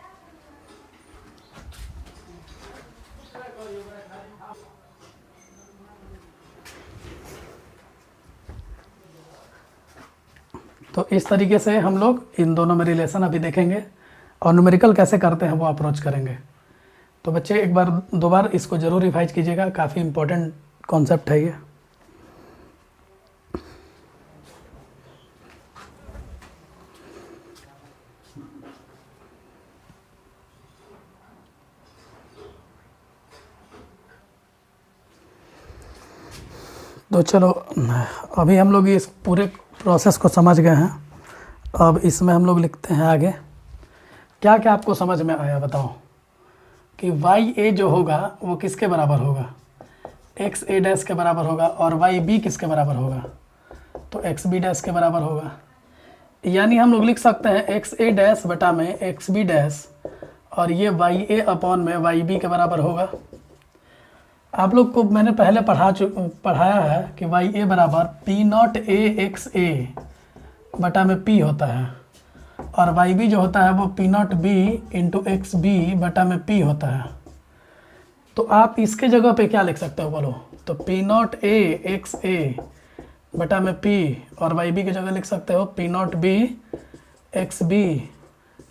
तो इस तरीके से हम लोग इन दोनों में रिलेशन अभी देखेंगे, और न्यूमेरिकल कैसे करते हैं वो अप्रोच करेंगे। तो बच्चे एक बार दो बार इसको ज़रूर रिवाइज कीजिएगा, काफ़ी इम्पोर्टेंट कॉन्सेप्ट है ये। तो चलो अभी हम लोग इस पूरे प्रोसेस को समझ गए हैं। अब इसमें हम लोग लिखते हैं आगे। क्या क्या आपको समझ में आया बताओ कि वाई ए जो होगा वो किसके बराबर होगा, एक्स ए डैश के बराबर होगा, और वाई बी किसके बराबर होगा, तो एक्स बी डैश के बराबर होगा। यानी हम लोग लिख सकते हैं एक्स ए डैश बटा में एक्स बी डैश, और ये वाई ए अपॉन में वाई बी के बराबर होगा। आप लोग को मैंने पहले पढ़ाया है कि वाई ए बराबर पी नॉट ए एक्स ए बटा में पी होता है, और वाई बी जो होता है वो P naught B into X B बटा में पी होता है। तो आप इसके जगह पे क्या लिख सकते हो बोलो, तो पी नॉट ए एक्स ए बटा में पी, और वाई बी की जगह लिख सकते हो P naught B X B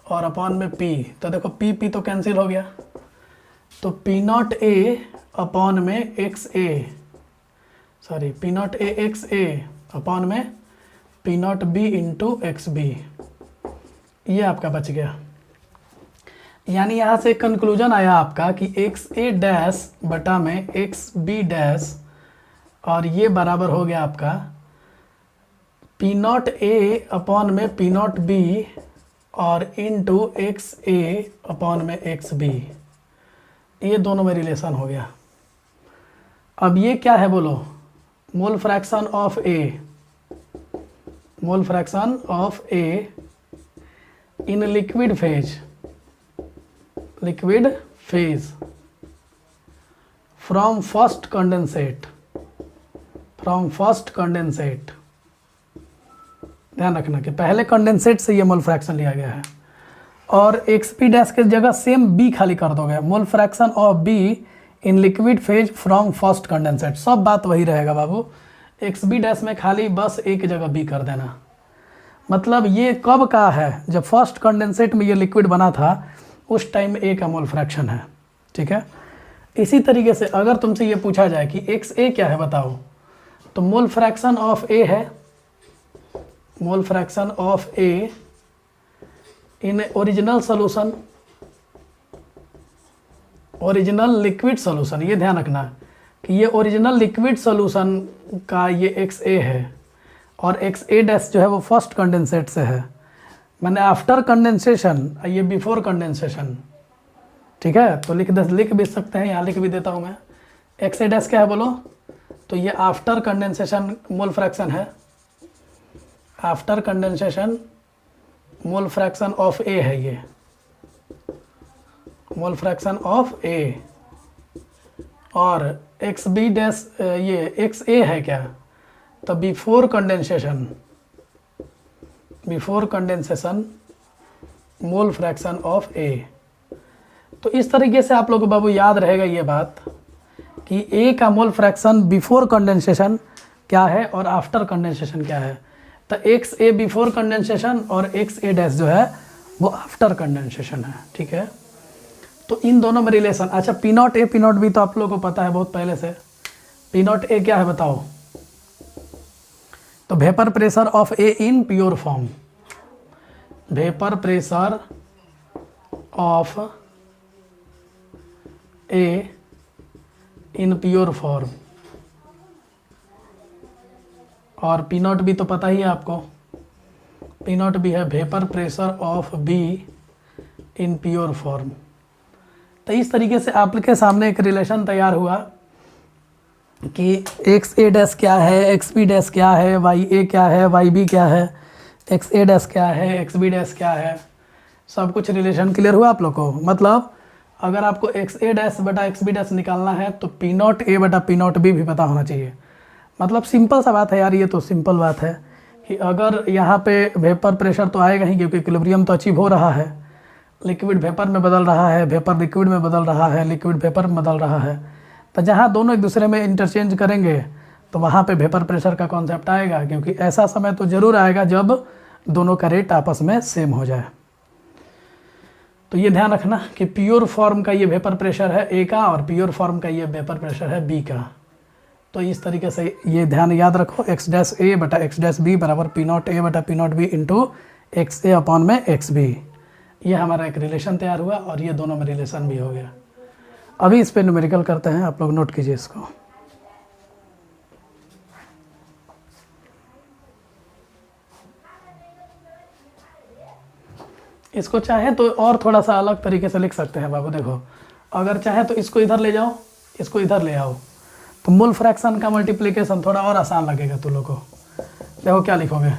और अपॉन में पी। तो देखो पी पी तो कैंसिल हो गया, तो पी नॉट ए अपॉन में X A, sorry P naught A X A upon में P naught B into X B, ये आपका बच गया। यानी यहाँ से कंक्लूजन आया आपका कि एक्स ए डैश बटा में एक्स बी डैश, और ये बराबर हो गया आपका पी नॉट ए अपॉन में पी नॉट बी और इंटू एक्स ए अपॉन में एक्स बी। ये दोनों में रिलेशन हो गया। अब ये क्या है बोलो, मोल fraction of A, mole fraction of A in liquid phase, liquid phase from first condensate, from first condensate. ध्यान रखना कि पहले कंडेंसेट से ये मोल फ्रैक्शन लिया गया है, और एक्स बी डैश के जगह सेम बी खाली कर दोगे, मोल fraction of be in liquid phase from first condensate. सब बात वही रहेगा बाबू, एक्स बी डैश में खाली बस एक जगह बी कर देना। मतलब ये कब का है, जब फर्स्ट कंडेंसेट में ये लिक्विड बना था उस टाइम ए का मोल फ्रैक्शन है, ठीक है। इसी तरीके से अगर तुमसे ये पूछा जाए कि एक्स ए क्या है बताओ, तो मोल फ्रैक्शन ऑफ ए है, मोल fraction of A in original solution, original liquid solution. ये ध्यान रखना कि ये ओरिजिनल लिक्विड सोल्यूशन का ये एक्स ए है, और एक्स ए डैश जो है वो फर्स्ट कंडेंसेट से है, मैंने आफ्टर कंडेंसेशन, ये बिफोर कंडेंसेशन, ठीक है। तो लिख भी सकते हैं, यहाँ लिख भी देता हूँ मैं। एक्स ए डैश क्या है बोलो, तो ये आफ्टर कंडेंसेशन मोल फ्रैक्शन है, after condensation mole fraction of A है, ये मोल फ्रैक्शन ऑफ ए। और एक्स बी डैश ये एक्स ए है क्या, तो before condensation, before condensation mole fraction of A. तो इस तरीके से आप लोगों को बाबू याद रहेगा ये बात कि ए का मोल फ्रैक्शन बिफोर कंडेंसेशन क्या है और आफ्टर कंडेंसेशन क्या है। तो एक्स ए बिफोर कंडेंसेशन और एक्स ए डैश जो है वो आफ्टर कंडेंसेशन है, ठीक है। तो इन दोनों में रिलेशन। अच्छा P naught A P naught B तो आप लोगों को पता है बहुत पहले से। पी नॉट ए क्या है बताओ, तो vapour pressure of A in pure form, vapour pressure of A in pure form, और पी नॉट बी तो पता ही है आपको, पी नॉट बी है vapour pressure of be in pure form. तो इस तरीके से आपके सामने एक रिलेशन तैयार हुआ कि एक्स ए डैश क्या है, एक्स बी डैश क्या है, वाई ए क्या है, वाई बी क्या है, एक्स ए डैश क्या है, एक्स बी डैश क्या है, सब कुछ रिलेशन क्लियर हुआ आप लोग को। मतलब अगर आपको एक्स ए डैश बटा एक्स बी डैश निकालना है तो पी नॉट ए बटा पी नॉट बी भी पता होना चाहिए। मतलब सिंपल सा बात है यार, ये तो सिंपल बात है कि अगर यहाँ पे वेपर प्रेशर तो आएगा ही क्योंकि इक्विलिब्रियम तो अचीव हो रहा है, लिक्विड वेपर में बदल रहा है, वेपर लिक्विड में बदल रहा है, लिक्विड वेपर में बदल रहा है। तो जहाँ दोनों एक दूसरे में इंटरचेंज करेंगे तो वहाँ पे वेपर प्रेशर का कॉन्सेप्ट आएगा, क्योंकि ऐसा समय तो ज़रूर आएगा जब दोनों का रेट आपस में सेम हो जाए। तो तो ये ध्यान रखना कि प्योर फॉर्म का ये वेपर प्रेशर है ए का और प्योर फॉर्म का ये वेपर प्रेशर है बी का। तो इस तरीके से ये ध्यान याद रखो, एक्स डैश ए बटा एक्स डैश बी बराबर पी नॉट ए बटा P naught B into X A upon में एक्स बी। ये हमारा एक रिलेशन तैयार हुआ और ये दोनों में रिलेशन भी हो गया। अभी इस पे न्यूमेरिकल करते हैं, आप लोग नोट कीजिए इसको। इसको चाहे तो और थोड़ा सा अलग तरीके से लिख सकते हैं बाबू। देखो, अगर चाहे तो इसको इधर ले जाओ, इसको इधर ले आओ, तो मूल फ्रैक्शन का मल्टीप्लिकेशन थोड़ा और आसान लगेगा तुम लोग को। देखो क्या लिखोगे,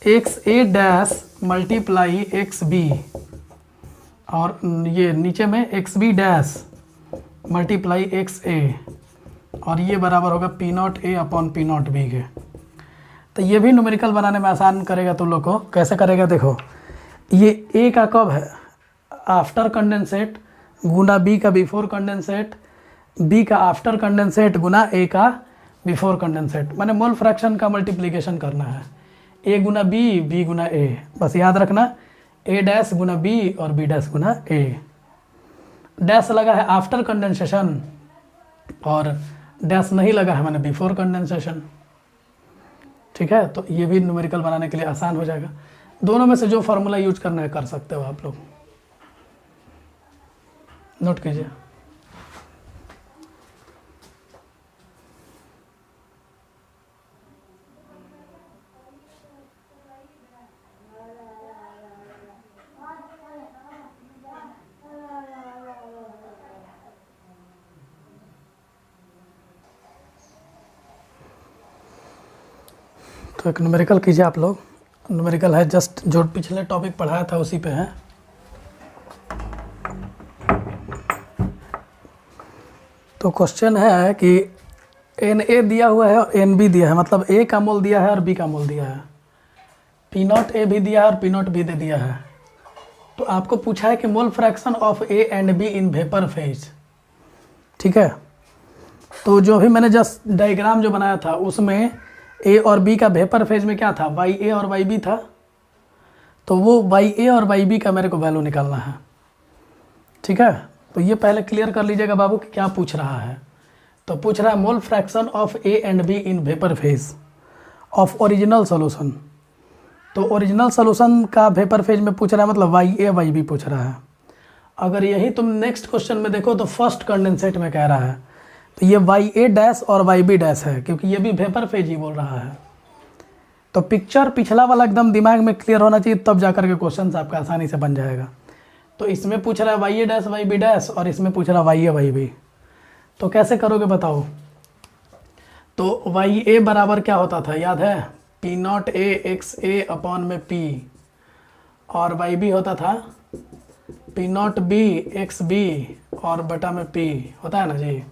X A dash multiply X B, और ये नीचे में X B dash multiply X A, और ये बराबर होगा P naught A upon P naught B के। तो ये भी न्यूमेरिकल बनाने में आसान करेगा तुम लोग को। कैसे करेगा देखो, ये ए का कब है आफ्टर कंडेंसेट गुना बी का बिफोर कंडेंसेट, बी का आफ्टर कंडेंसेट गुना ए का बिफोर कंडेंसेट, माने मोल फ्रैक्शन का मल्टीप्लिकेशन करना है, ए गुना बी, बी गुना ए। बस याद रखना ए डैश गुना बी और बी डैश गुना ए। डैश लगा है आफ्टर कंडेंसेशन और डैश नहीं लगा है माने बिफोर कंडेंसेशन। ठीक है, तो ये भी न्यूमेरिकल बनाने के लिए आसान हो जाएगा। दोनों में से जो फार्मूला यूज करना है कर सकते हो आप लोग, नोट कीजिए। तो एक न्यूमेरिकल कीजिए आप लोग। न्यूमेरिकल है जस्ट जो पिछले टॉपिक पढ़ाया था उसी पे है। तो क्वेश्चन है कि एन ए दिया हुआ है और एन बी दिया है, मतलब ए का मोल दिया है और बी का मोल दिया है, पी नॉट ए भी दिया है और पी नॉट बी दे दिया है। तो आपको पूछा है कि मोल fraction of A and be in vapour phase. ठीक है, तो जो भी मैंने जस्ट डायग्राम जो बनाया था उसमें ए और बी का वेपर फेज में क्या था, वाई ए और वाई बी था। तो वो वाई ए और वाई बी का मेरे को वैल्यू निकालना है। ठीक है, तो ये पहले क्लियर कर लीजिएगा बाबू कि क्या पूछ रहा है। तो पूछ रहा है मोल fraction of A and be in vapour phase of original solution. तो ओरिजिनल सोल्यूशन का वेपर फेज में पूछ रहा है, मतलब वाई ए वाई बी पूछ रहा है। अगर यही तुम नेक्स्ट क्वेश्चन में देखो तो फर्स्ट कंडेंसेट में कह रहा है, तो ये वाई ए डैश और वाई बी डैश है, क्योंकि ये भी वेपर फेज ही बोल रहा है। तो पिक्चर पिछला वाला एकदम दिमाग में क्लियर होना चाहिए, तब जाकर के क्वेश्चन आपका आसानी से बन जाएगा। तो इसमें पूछ रहा है Y A dash Y B dash और इसमें पूछ रहा है वाई ए वाई बी। तो कैसे करोगे बताओ। तो वाई ए बराबर क्या होता था याद है, P naught A X A upon में पी, और वाई बी होता था P naught B X B और बटा में पी, होता है ना जी।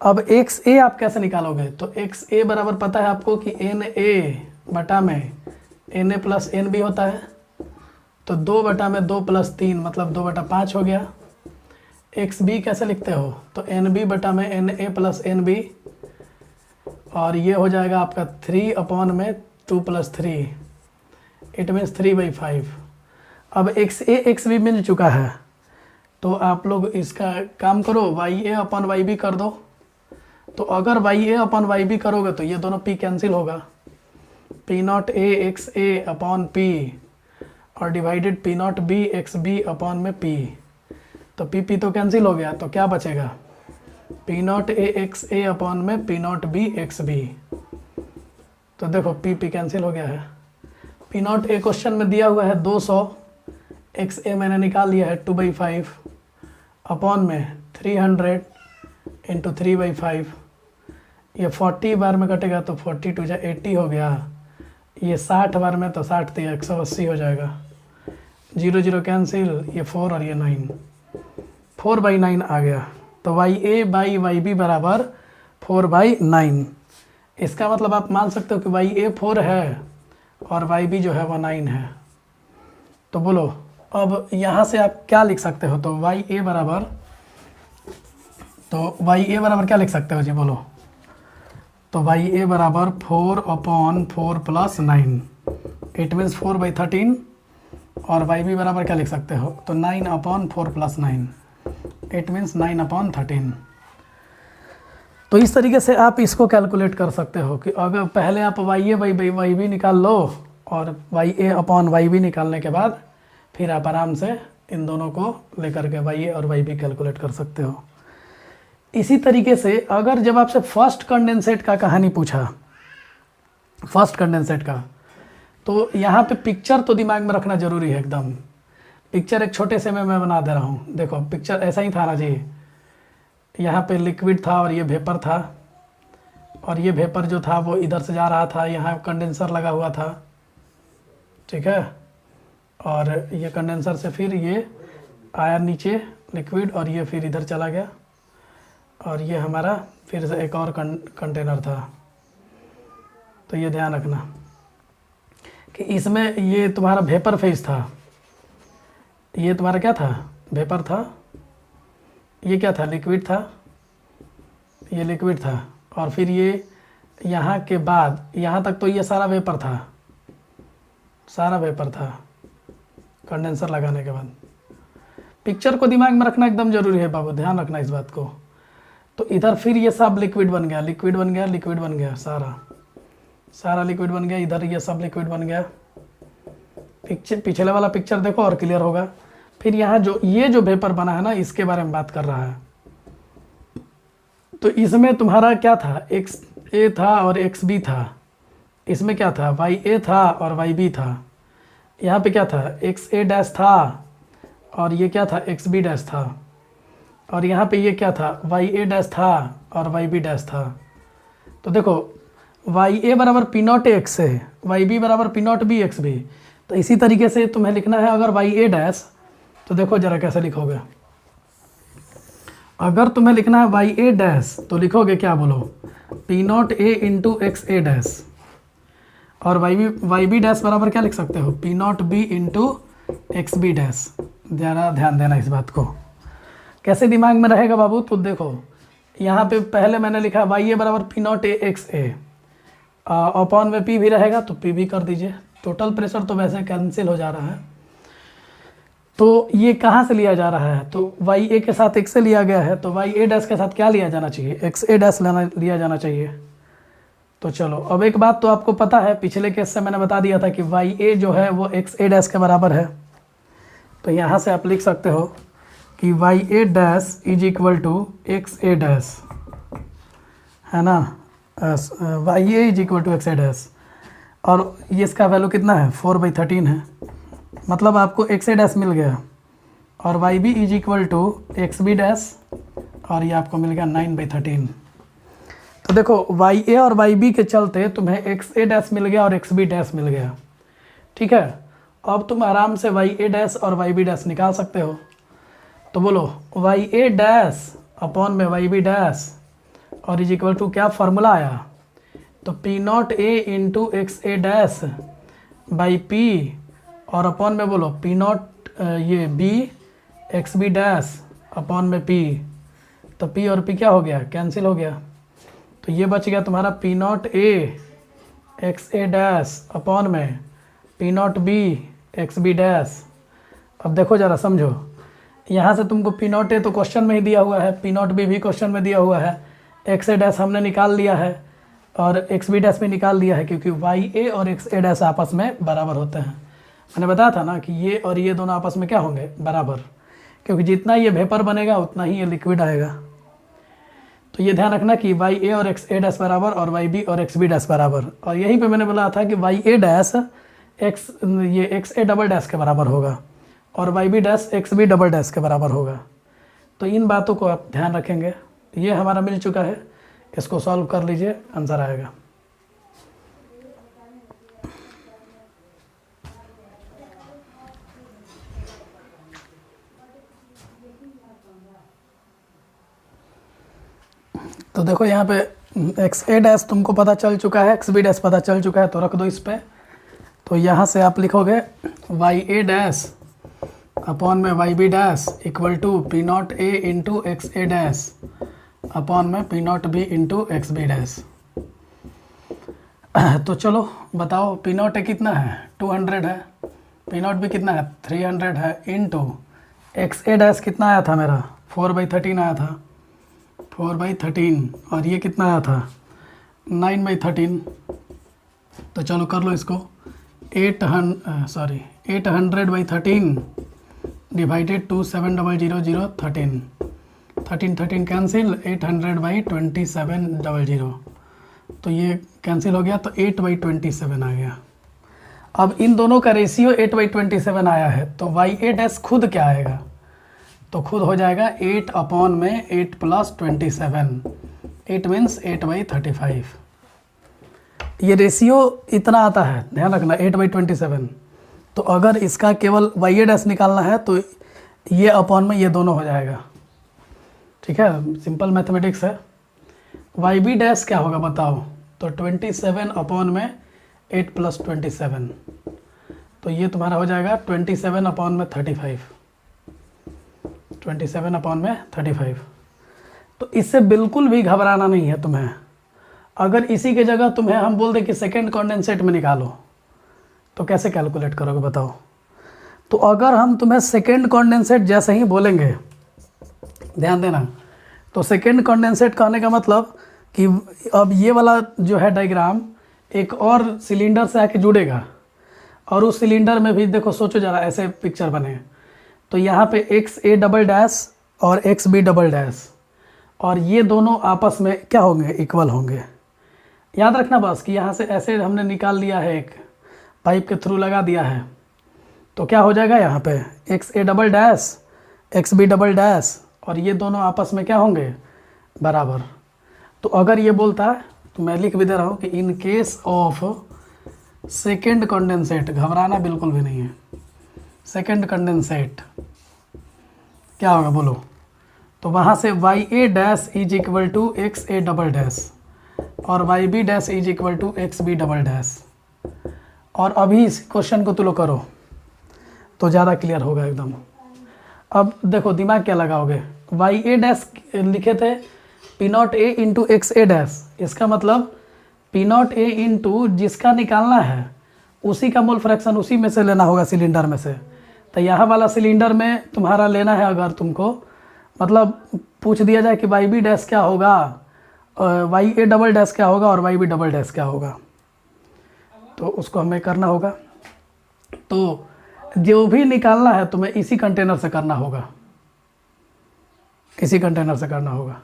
अब एक्स ए आप कैसे निकालोगे, तो एक्स ए बराबर पता है आपको कि एन ए बटा में N A plus N B होता है। तो 2 बटा में 2 प्लस 3 मतलब 2 बटा 5 हो गया। एक्स बी कैसे लिखते हो, तो एन बी बटा में N A plus N B, और ये हो जाएगा आपका 3 अपॉन में 2 प्लस 3, इट मीन्स 3/5। अब एक्स ए एक्स बी मिल चुका है, तो आप लोग इसका काम करो, Y A upon Y B कर दो। तो अगर Y A upon Y B करोगे तो ये दोनों पी कैंसिल होगा, P naught A X A upon P और divided P naught B X B upon में पी। तो पी तो कैंसिल हो गया, तो क्या बचेगा, P naught A X A upon में P naught B X B. तो देखो पी कैंसिल हो गया है। पी नॉट ए क्वेश्चन में दिया हुआ है 200, एक्स ए मैंने निकाल लिया है 2/5 अपॉन में 300 इंटू 3/5। ये 40 बार में कटेगा तो 40 टू 80 हो गया। ये 60 बार में तो 60 तो 180 हो जाएगा। 0 0 कैंसिल, ये 4 और ये 9, 4/9 आ गया। तो Y A by Y B बराबर 4/9। इसका मतलब आप मान सकते हो कि वाई ए 4 है और वाई बी जो है वो 9 है। तो बोलो अब यहाँ से आप क्या लिख सकते हो, तो वाई ए बराबर क्या लिख सकते हो जी बोलो। तो वाई ए बराबर 4 अपॉन 4 प्लस 9, इट मीन्स 4/13 और वाई बी बराबर क्या लिख सकते हो, तो 9/4 + 9, इट मीन्स 9/13। तो इस तरीके से आप इसको कैलकुलेट कर सकते हो कि अगर पहले आप वाई बी निकाल लो और वाई बी निकालने के बाद फिर आप आराम से इन दोनों को लेकर के वाई और वाई बी कैलकुलेट कर सकते हो। इसी तरीके से अगर जब आपसे फर्स्ट कंडेंसेट का कहानी पूछा, फर्स्ट कंडेंसेट का, तो यहाँ पे पिक्चर तो दिमाग में रखना ज़रूरी है एकदम। पिक्चर एक छोटे से में मैं बना दे रहा हूँ। देखो पिक्चर ऐसा ही था ना जी, यहाँ पे लिक्विड था और ये वेपर था, और ये वेपर जो था वो इधर से जा रहा था, यहाँ कंडेंसर लगा हुआ था, ठीक है, और ये कंडेंसर से फिर ये आया नीचे लिक्विड और ये फिर इधर चला गया, और ये हमारा फिर से एक और कंटेनर था। तो ये ध्यान रखना कि इसमें ये तुम्हारा वेपर फेज था, ये तुम्हारा क्या था, वेपर था, ये क्या था, लिक्विड था, ये लिक्विड था, और फिर ये यहाँ के बाद यहाँ तक तो ये सारा वेपर था, सारा वेपर था कंडेंसर लगाने के बाद। पिक्चर को दिमाग में रखना एकदम ज़रूरी है बाबू, ध्यान रखना इस बात को। तो इधर फिर ये सब लिक्विड बन गया, लिक्विड बन गया, लिक्विड बन गया, सारा लिक्विड बन गया, इधर ये सब लिक्विड बन गया। पिछले वाला पिक्चर देखो और क्लियर होगा। फिर यहाँ ये जो वेपर बना है ना, इसके बारे में बात कर रहा है। तो इसमें तुम्हारा क्या था, एक्स ए था और एक्स बी था, इसमें क्या था, वाई ए था और वाई बी था। यहाँ पे क्या था, एक्स ए डैश था और ये क्या था, एक्स बी डैश था, और यहाँ पे ये क्या था, वाई ए डैश था और वाई बी डैश था। तो देखो वाई ए बराबर पी नॉट एक्स है, वाई बी बराबर P naught B X B. तो इसी तरीके से तुम्हें लिखना है अगर वाई ए डैश, तो देखो ज़रा कैसे लिखोगे। अगर तुम्हें लिखना है वाई ए डैश तो लिखोगे क्या, बोलो, P naught A into X A dash, और वाई बी डैश बराबर क्या लिख सकते हो, P naught B into X B dash. ज़रा ध्यान देना इस बात को, कैसे दिमाग में रहेगा बाबू। तो देखो यहाँ पे पहले मैंने लिखा वाई ए बराबर P naught A X A, upon में पी भी रहेगा तो पी भी कर दीजिए। टोटल प्रेशर तो वैसे कैंसिल हो जा रहा है, तो ये कहाँ से लिया जा रहा है, तो वाई ए के साथ एक्स ए लिया गया है, तो वाई ए डैश के साथ क्या लिया जाना चाहिए, एक्स ए डैश लिया जाना चाहिए। तो चलो अब एक बात तो आपको पता है, पिछले केस से मैंने बता दिया था कि वाई ए जो है वो एक्स ए डैश के बराबर है। तो यहाँ से आप लिख सकते हो कि Y A dash is equal to X A dash, है ना, Y A is equal to X A dash, और ये इसका वैल्यू कितना है, 4/13 है, मतलब आपको एक्स ए डैश मिल गया, और Y B is equal to X B dash, और ये आपको मिल गया 9/13। तो देखो वाई ए और वाई बी के चलते तुम्हें एक्स ए डैश मिल गया और एक्स बी डैश मिल गया, ठीक है। अब तुम आराम से वाई ए डैश और वाई बी डैश निकाल सकते हो। तो बोलो वाई ए डैश अपॉन में वाई बी डैश और इज इक्वल टू क्या फार्मूला आया, तो P naught A into X A dash by P, और अपॉन में बोलो पी नॉट ये B X B dash upon में पी। तो पी और पी क्या हो गया, कैंसिल हो गया, तो ये बच गया तुम्हारा P naught A X A dash upon में P naught B X B dash. अब देखो ज़रा समझो, यहाँ से तुमको पी नॉट ए तो क्वेश्चन में ही दिया हुआ है, पी नॉट बी भी क्वेश्चन में दिया हुआ है, एक्स ए डैश हमने निकाल लिया है और एक्स बी डैश भी निकाल दिया है, क्योंकि वाई ए और एक्स ए डैश आपस में बराबर होते हैं। मैंने बताया था ना कि ये और ये दोनों आपस में क्या होंगे, बराबर, क्योंकि जितना ये वेपर बनेगा उतना ही ये लिक्विड आएगा। तो ये ध्यान रखना कि वाई ए और एक्स ए डैश बराबर और वाई बी और एक्स बी डैश बराबर। और यहीं पे मैंने बोला था कि Y A dash X A double dash के बराबर होगा और Y B dash X B double dash के बराबर होगा। तो इन बातों को आप ध्यान रखेंगे। ये हमारा मिल चुका है, इसको सॉल्व कर लीजिए, आंसर आएगा। तो देखो यहाँ पे एक्स ए डैश तुमको पता चल चुका है, एक्स बी डैश पता चल चुका है, तो रख दो इस पे। तो यहाँ से आप लिखोगे वाई ए डैश अपॉन में Y B dash equal to P naught A into X A dash upon में P naught B into X B dash. तो चलो बताओ, पी नॉट ए कितना है, 200 है, पी नॉट भी कितना है 300 है, इंटू एक्स ए डैश कितना आया था मेरा 4/13 आया था, 4/13, और ये कितना आया था 9/13। तो चलो कर लो इसको, 800/13 डिवाइडेड टू 700 13 कैंसिल, 800/2700, तो ये कैंसिल हो गया, तो 8/27 आ गया। अब इन दोनों का रेशियो 8/27 आया है, तो वाई ए डैश खुद क्या आएगा, तो खुद हो जाएगा 8/8 + 27, 8 मीन्स 8/35। ये रेशियो इतना आता है, ध्यान रखना 8/27। तो अगर इसका केवल वाई ए डैश निकालना है तो ये अपॉन में ये दोनों हो जाएगा, ठीक है, सिंपल मैथमेटिक्स है। वाई बी डैश क्या होगा बताओ, तो 27/8 + 27, तो ये तुम्हारा हो जाएगा 27/35, 27/35। तो इससे बिल्कुल भी घबराना नहीं है तुम्हें। अगर इसी के जगह तुम्हें हम बोल दें कि सेकेंड कॉन्डेंसेट में निकालो, तो कैसे कैलकुलेट करोगे बताओ। तो अगर हम तुम्हें सेकेंड कॉन्डेंसेट जैसे ही बोलेंगे, ध्यान देना, तो सेकेंड कॉन्डेंसेट कहने का मतलब कि अब ये वाला जो है डायग्राम एक और सिलेंडर से आके जुड़ेगा, और उस सिलेंडर में भी देखो, सोचो जरा ऐसे पिक्चर बने, तो यहाँ पे XA डबल डैश और XB डबल डैश, और ये दोनों आपस में क्या होंगे, इक्वल होंगे। याद रखना बस कि यहाँ से ऐसे हमने निकाल लिया है, एक पाइप के थ्रू लगा दिया है, तो क्या हो जाएगा यहाँ पे XA double dash XB double dash, और ये दोनों आपस में क्या होंगे, बराबर। तो अगर ये बोलता है तो मैं लिख भी दे रहा हूँ कि in case of second condensate, घबराना बिल्कुल भी नहीं है, सेकेंड कंडेंसेट क्या होगा बोलो, तो वहाँ से Y A dash is equal to XA double dash और Y B dash is equal to XB double dash. और अभी इस क्वेश्चन को तुम लोग करो तो ज़्यादा क्लियर होगा एकदम। अब देखो दिमाग क्या लगाओगे, वाई ए डैश लिखे थे P naught A into XA dash, इसका मतलब पी नॉट ए इंटू जिसका निकालना है उसी का मोल फ्रैक्शन उसी में से लेना होगा, सिलेंडर में से। तो यहाँ वाला सिलेंडर में तुम्हारा लेना है, अगर तुमको मतलब पूछ दिया जाए कि वाई बी डैश क्या होगा, वाई ए डबल डैश क्या होगा और वाई बी डबल डैश क्या होगा, तो उसको हमें करना होगा। तो जो भी निकालना है तुम्हें इसी कंटेनर से करना होगा, इसी कंटेनर से करना होगा।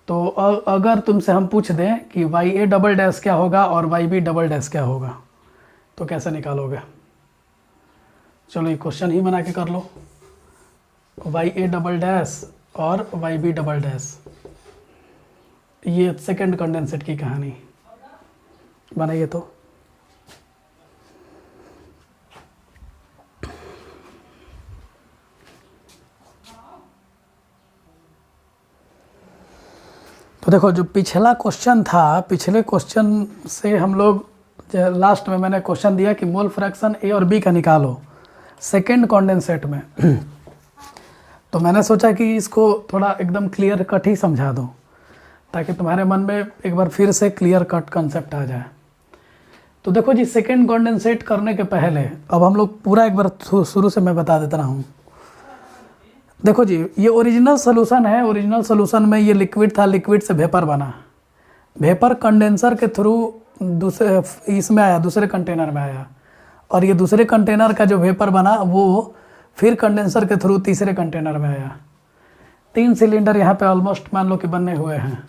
तो अगर तुमसे हम पूछ दें कि वाई ए डबल डैश क्या होगा और वाई बी डबल डैश क्या होगा, तो कैसे निकालोगे। चलो ये क्वेश्चन ही बना के कर लो, वाई ए डबल डैश और वाई बी डबल डैश, ये सेकंड कंडेंसेट की कहानी बनाइए। तो देखो जो पिछला क्वेश्चन था, पिछले क्वेश्चन से हम लोग लास्ट में मैंने क्वेश्चन दिया कि मोल फ्रैक्शन ए और बी का निकालो सेकेंड कॉन्डेंसेट में। तो मैंने सोचा कि इसको थोड़ा एकदम क्लियर कट ही समझा दूं, ताकि तुम्हारे मन में एक बार फिर से क्लियर कट कंसेप्ट आ जाए। तो देखो जी, सेकेंड कॉन्डेंसेट करने के पहले अब हम लोग पूरा एक बार शुरू से मैं बता देता हूँ। देखो जी, ये ओरिजिनल सोल्यूशन है, ओरिजिनल सोल्यूशन में ये लिक्विड था, लिक्विड से वेपर बना, वेपर कंडेंसर के थ्रू दूसरे इसमें आया, दूसरे कंटेनर में आया, और ये दूसरे कंटेनर का जो वेपर बना वो फिर कंडेंसर के थ्रू तीसरे कंटेनर में आया। 3 सिलेंडर यहाँ पे ऑलमोस्ट मान लो कि बने हुए हैं।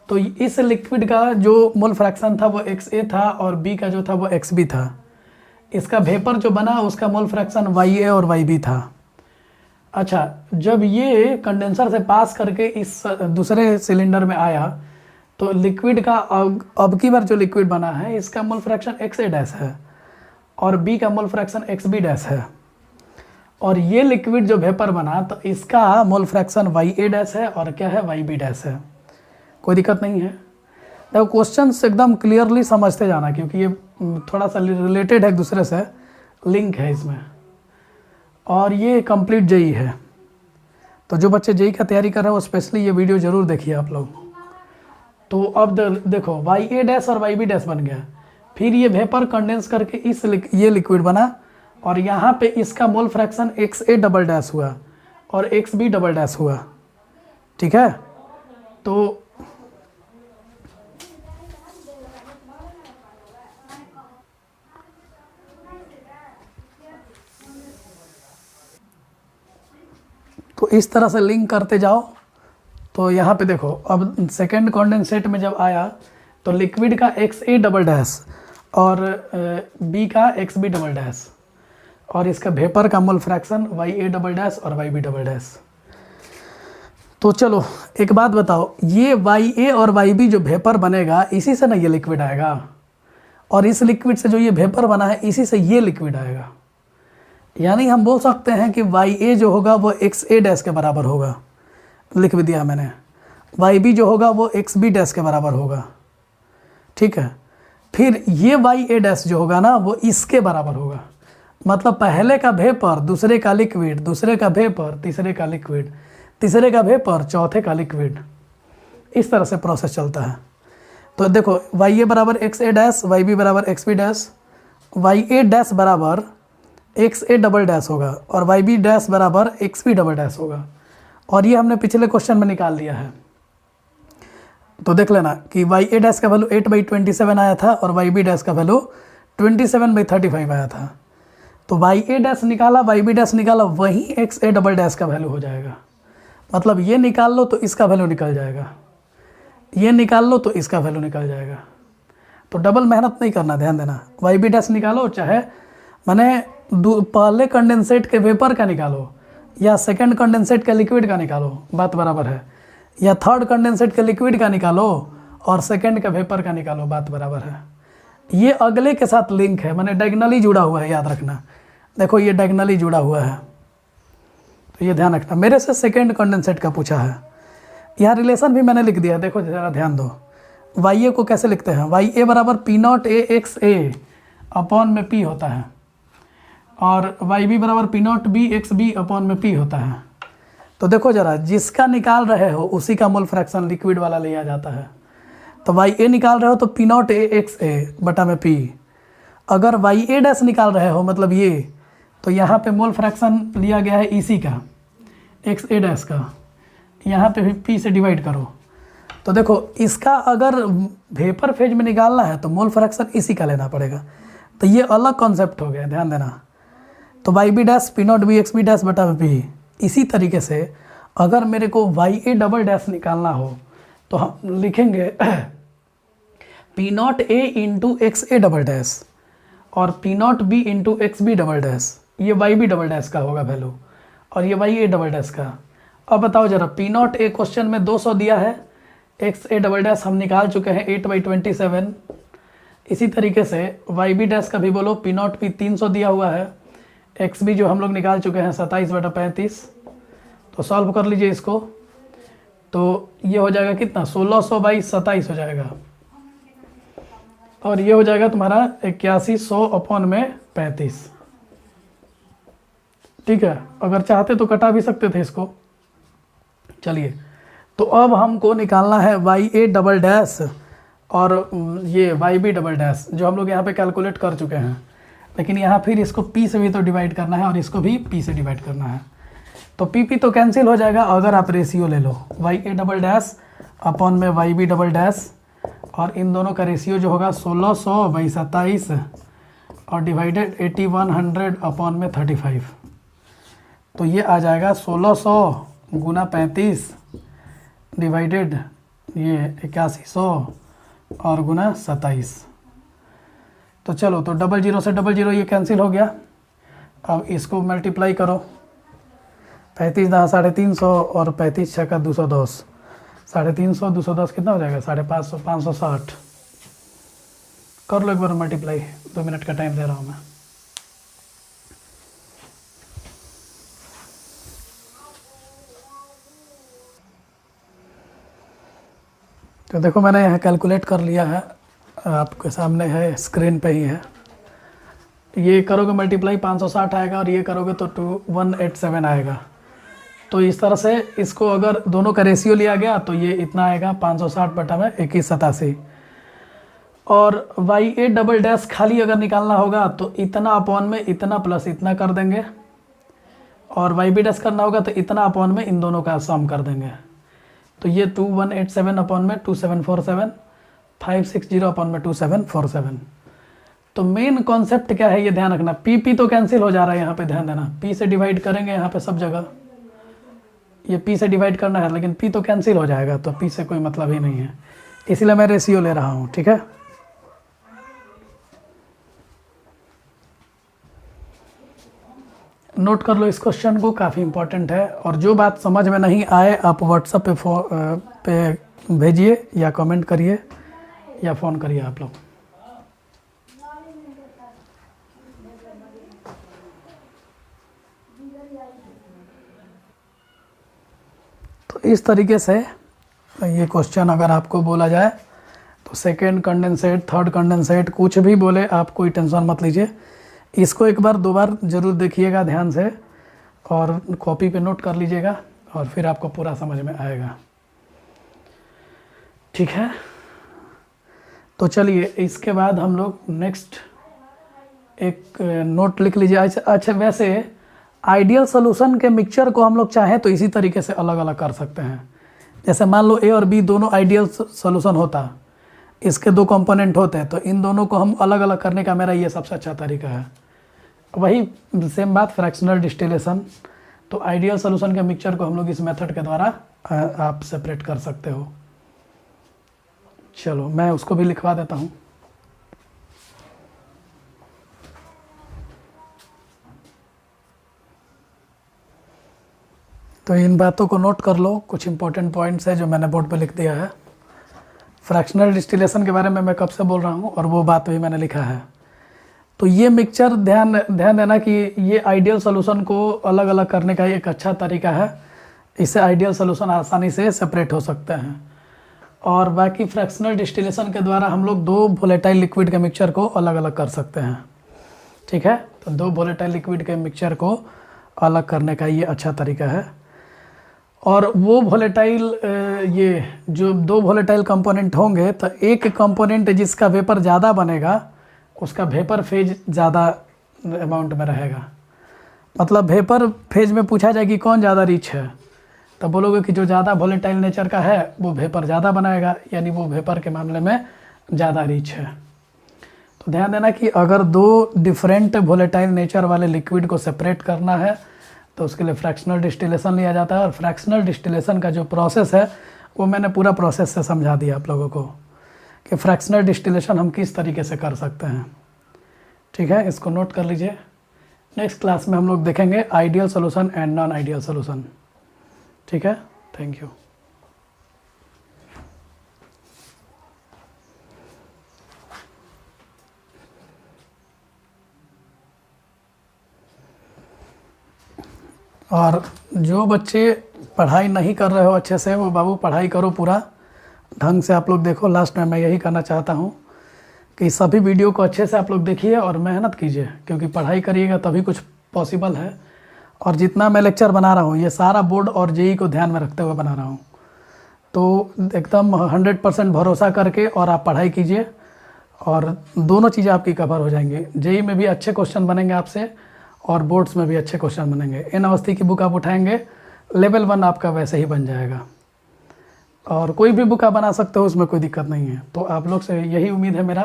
तो इस लिक्विड का जो मोल फ्रैक्शन था वो XA था और B का जो था वो XB था। इसका वेपर जो बना उसका मोल फ्रैक्शन YA और YB था। अच्छा, जब ये कंडेंसर से पास करके इस दूसरे सिलेंडर में आया तो लिक्विड का अब की बार जो लिक्विड बना है इसका मोल फ्रैक्शन XA डैश है और B का मोल फ्रैक्शन XB डैश है, और ये लिक्विड जो वेपर बना तो इसका मोल फ्रैक्शन YA डैश है और क्या है, YB डैश है। कोई दिक्कत नहीं है। देखो क्वेश्चन एकदम क्लियरली समझते जाना, क्योंकि ये थोड़ा सा रिलेटेड है एक दूसरे से, लिंक है इसमें, और ये कंप्लीट जेई है। तो जो बच्चे जेई का तैयारी कर रहे हैं वो स्पेशली ये वीडियो ज़रूर देखिए आप लोग। तो अब देखो YA डैश और YB डैश बन गया, फिर ये वेपर कंडेंस करके ये लिक्विड बना और यहाँ पे इसका mole fraction XA double dash हुआ और XB डबल डैश हुआ, ठीक है। तो इस तरह से लिंक करते जाओ। तो यहाँ पे देखो, अब सेकेंड कॉन्डेंसेट में जब आया तो लिक्विड का XA डबल डैश और B का XB डबल डैश और इसका वेपर का mole fraction YA double dash और YB डबल डैश। तो चलो एक बात बताओ, ये YA और YB जो वेपर बनेगा इसी से ना ये लिक्विड आएगा, और इस लिक्विड से जो ये वेपर बना है इसी से ये लिक्विड आएगा। यानी हम बोल सकते हैं कि YA जो होगा वो XA डैश के बराबर होगा, लिख भी दिया मैंने। YB जो होगा वो XB डैश के बराबर होगा, ठीक है। फिर ये YA डैश जो होगा ना वो इसके बराबर होगा, मतलब पहले का वेपर दूसरे का लिक्विड, दूसरे का वेपर तीसरे का लिक्विड, तीसरे का वेपर चौथे का लिक्विड, इस तरह से प्रोसेस चलता है। तो देखो YA बराबर XA डैश, YB बराबर XB डैश, YA डैश बराबर XA डबल डैश होगा और YB डैश बराबर XB डबल डैश होगा, और ये हमने पिछले क्वेश्चन में निकाल लिया है। तो देख लेना कि YA डैश का वैल्यू 8/27 आया था और YB डैश का वैल्यू 27/35 आया था। तो YA डैश निकाला, YB डैश निकाला, वही XA डबल डैश का वैल्यू हो जाएगा। मतलब ये निकाल लो तो इसका वैल्यू निकल जाएगा, ये निकाल लो तो इसका वैल्यू निकल जाएगा। तो डबल मेहनत नहीं करना, ध्यान देना। YB डैश निकालो, चाहे मैंने पहले कंडेंसेट के वेपर का निकालो या सेकंड कंडेंसेट के लिक्विड का निकालो, बात बराबर है, या थर्ड कंडेंसेट के लिक्विड का निकालो और सेकंड का वेपर का निकालो, बात बराबर है। ये अगले के साथ लिंक है, माने डायगोनली जुड़ा हुआ है, याद रखना। देखो ये डायगोनली जुड़ा हुआ है, तो ये ध्यान रखना। मेरे से सेकंड कंडेंसेट का पूछा है, यहाँ रिलेशन भी मैंने लिख दिया, देखो ज़रा ध्यान दो। YA को कैसे लिखते हैं, YA बराबर P0A XA अपॉन में P होता है, और YB बराबर P0B XB अपॉन में P होता है। तो देखो ज़रा, जिसका निकाल रहे हो उसी का मोल फ्रैक्शन लिक्विड वाला लिया जाता है। तो YA निकाल रहे हो तो P0A XA बटा में P। अगर YA डैश निकाल रहे हो मतलब ये, तो यहाँ पे मोल फ्रैक्शन लिया गया है इसी का, XA डैश का, यहाँ पे भी P से डिवाइड करो। तो देखो इसका अगर वेपर फेज में निकालना है तो मोल फ्रैक्शन इसी का लेना पड़ेगा। तो ये अलग कॉन्सेप्ट हो गया, ध्यान देना। तो YB dash P0B XB dash बटा में P। इसी तरीके से अगर मेरे को YA डबल डैश निकालना हो तो हम लिखेंगे P0A into XA double dash और P0B into XB double dash, ये YB डबल डैश का होगा वैल्यू, और ये YA डबल डैश का। अब बताओ जरा, P0A क्वेश्चन में 200 दिया है, XA डबल डैश हम निकाल चुके हैं 8/27। इसी तरीके से YB डैश का भी बोलो, P0B 300 दिया हुआ है, XB जो हम लोग निकाल चुके हैं 27/35। तो सॉल्व कर लीजिए इसको, तो ये हो जाएगा कितना, 1600/27 हो जाएगा, और ये हो जाएगा तुम्हारा 8100 अपॉन में 35। ठीक है, अगर चाहते तो कटा भी सकते थे इसको। चलिए, तो अब हमको निकालना है YA डबल डैश और ये YB डबल डैश, जो हम लोग यहाँ पे कैलकुलेट कर चुके हैं, लेकिन यहाँ फिर इसको P से भी तो डिवाइड करना है और इसको भी P से डिवाइड करना है। तो P तो कैंसिल हो जाएगा अगर आप रेशियो ले लो, YA डबल डैश अपॉन में YB डबल डैश, और इन दोनों का रेशियो जो होगा 1600/27 और डिवाइडेड 8100 अपॉन में 35। तो ये आ जाएगा 1600 गुना 35 डिवाइडेड ये 8100 और गुना 27। तो चलो, तो 00 से 00 ये कैंसिल हो गया। अब इसको मल्टीप्लाई करो, 35 10 350 और 35 6 का 210, 350 210 कितना हो जाएगा, 550 560। कर लो एक बार मल्टीप्लाई, 2 मिनट का टाइम दे रहा हूँ मैं। तो देखो मैंने यहाँ कैलकुलेट कर लिया है, आपके सामने है, स्क्रीन पे ही है। ये करोगे मल्टीप्लाई 560 आएगा और ये करोगे तो 2187 आएगा। तो इस तरह से इसको अगर दोनों का रेशियो लिया गया तो ये इतना आएगा 560 बटा में 2187। और वाई ए डबल डैश खाली अगर निकालना होगा तो इतना अपॉन में इतना प्लस इतना कर देंगे, और वाई बी डैश करना होगा तो इतना अपॉन में इन दोनों का सम कर देंगे। तो ये 2187 अपॉन में 2747, 560 अपॉन में 2747। तो मेन कॉन्सेप्ट क्या है ये ध्यान रखना। पी तो कैंसिल हो जा रहा है यहाँ पे, ध्यान देना। पी से डिवाइड करेंगे यहाँ पे सब जगह, ये पी से डिवाइड करना है, लेकिन पी तो कैंसिल हो जाएगा, तो पी से कोई मतलब ही नहीं है, इसीलिए मैं रेशियो ले रहा हूँ। ठीक है, नोट कर लो इस क्वेश्चन को, काफ़ी इंपॉर्टेंट है। और जो बात समझ में नहीं आए आप व्हाट्सएप पे भेजिए या कमेंट करिए या फ़ोन करिए आप लोग। तो इस तरीके से ये क्वेश्चन अगर आपको बोला जाए तो सेकेंड कंडेंसेट, थर्ड कंडेंसेट, कुछ भी बोले आप कोई टेंशन मत लीजिए। इसको एक बार दो बार ज़रूर देखिएगा ध्यान से, और कॉपी पे नोट कर लीजिएगा, और फिर आपको पूरा समझ में आएगा। ठीक है, तो चलिए इसके बाद हम लोग नेक्स्ट एक नोट लिख लीजिए। अच्छा वैसे आइडियल सोल्यूशन के मिक्सचर को हम लोग चाहें तो इसी तरीके से अलग अलग कर सकते हैं। जैसे मान लो ए और बी दोनों आइडियल सोल्यूशन होता, इसके दो कंपोनेंट होते हैं, तो इन दोनों को हम अलग अलग करने का मेरा ये सबसे अच्छा तरीका है। वही सेम बात फ्रैक्शनल डिस्टिलेशन। तो आइडियल सोल्यूशन के मिक्सचर को हम लोग इस मेथड के द्वारा आप सेपरेट कर सकते हो। चलो मैं उसको भी लिखवा देता हूँ। तो इन बातों को नोट कर लो, कुछ इंपॉर्टेंट पॉइंट्स है जो मैंने बोर्ड पे लिख दिया है। फ्रैक्शनल डिस्टिलेशन के बारे में मैं कब से बोल रहा हूँ और वो बात भी मैंने लिखा है। तो ये मिक्सचर ध्यान देना कि ये आइडियल सोल्यूशन को अलग अलग करने का एक अच्छा तरीका है। इससे आइडियल सोल्यूशन आसानी से सेपरेट हो सकते हैं। और बाकी फ्रैक्शनल डिस्टिलेशन के द्वारा हम लोग दो वोलेटाइल लिक्विड के मिक्सचर को अलग अलग कर सकते हैं। ठीक है, तो दो वोलेटाइल लिक्विड के मिक्सचर को अलग करने का ये अच्छा तरीका है। और वो वोलेटाइल ये जो दो वोलेटाइल कंपोनेंट होंगे तो एक कंपोनेंट जिसका वेपर ज़्यादा बनेगा उसका वेपर फेज ज़्यादा अमाउंट में रहेगा। मतलब वेपर फेज में पूछा जाए कि कौन ज़्यादा रिच है, तो बोलोगे कि जो ज़्यादा वोलेटाइल नेचर का है वो वेपर ज़्यादा बनाएगा, यानी वो वेपर के मामले में ज़्यादा रिच है। तो ध्यान देना कि अगर दो डिफरेंट वोलेटाइल नेचर वाले लिक्विड को सेपरेट करना है तो उसके लिए फ्रैक्शनल डिस्टिलेशन लिया जाता है। और फ्रैक्शनल डिस्टिलेशन का जो प्रोसेस है वो मैंने पूरा प्रोसेस से समझा दिया आप लोगों को कि फ्रैक्शनल डिस्टिलेशन हम किस तरीके से कर सकते हैं। ठीक है, इसको नोट कर लीजिए। नेक्स्ट क्लास में हम लोग देखेंगे ideal solution and non ideal solution. ठीक है, थैंक यू। और जो बच्चे पढ़ाई नहीं कर रहे हो अच्छे से, वो बाबू पढ़ाई करो पूरा ढंग से। आप लोग देखो, लास्ट में मैं यही कहना चाहता हूँ कि सभी वीडियो को अच्छे से आप लोग देखिए और मेहनत कीजिए, क्योंकि पढ़ाई करिएगा तभी कुछ पॉसिबल है। और जितना मैं लेक्चर बना रहा हूँ ये सारा बोर्ड और जेई को ध्यान में रखते हुए बना रहा हूँ। तो एकदम 100% भरोसा करके और आप पढ़ाई कीजिए और दोनों चीज़ें आपकी कवर हो जाएंगी। जेई में भी अच्छे क्वेश्चन बनेंगे आपसे और बोर्ड्स में भी अच्छे क्वेश्चन बनेंगे। एन अवस्थी की बुक आप उठाएंगे, लेवल 1 आपका वैसे ही बन जाएगा। और कोई भी बुक आप बना सकते हो, उसमें कोई दिक्कत नहीं है। तो आप लोग से यही उम्मीद है मेरा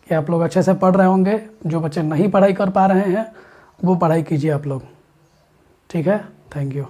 कि आप लोग अच्छे से पढ़ रहे होंगे। जो बच्चे नहीं पढ़ाई कर पा रहे हैं वो पढ़ाई कीजिए आप लोग। ठीक है, थैंक यू।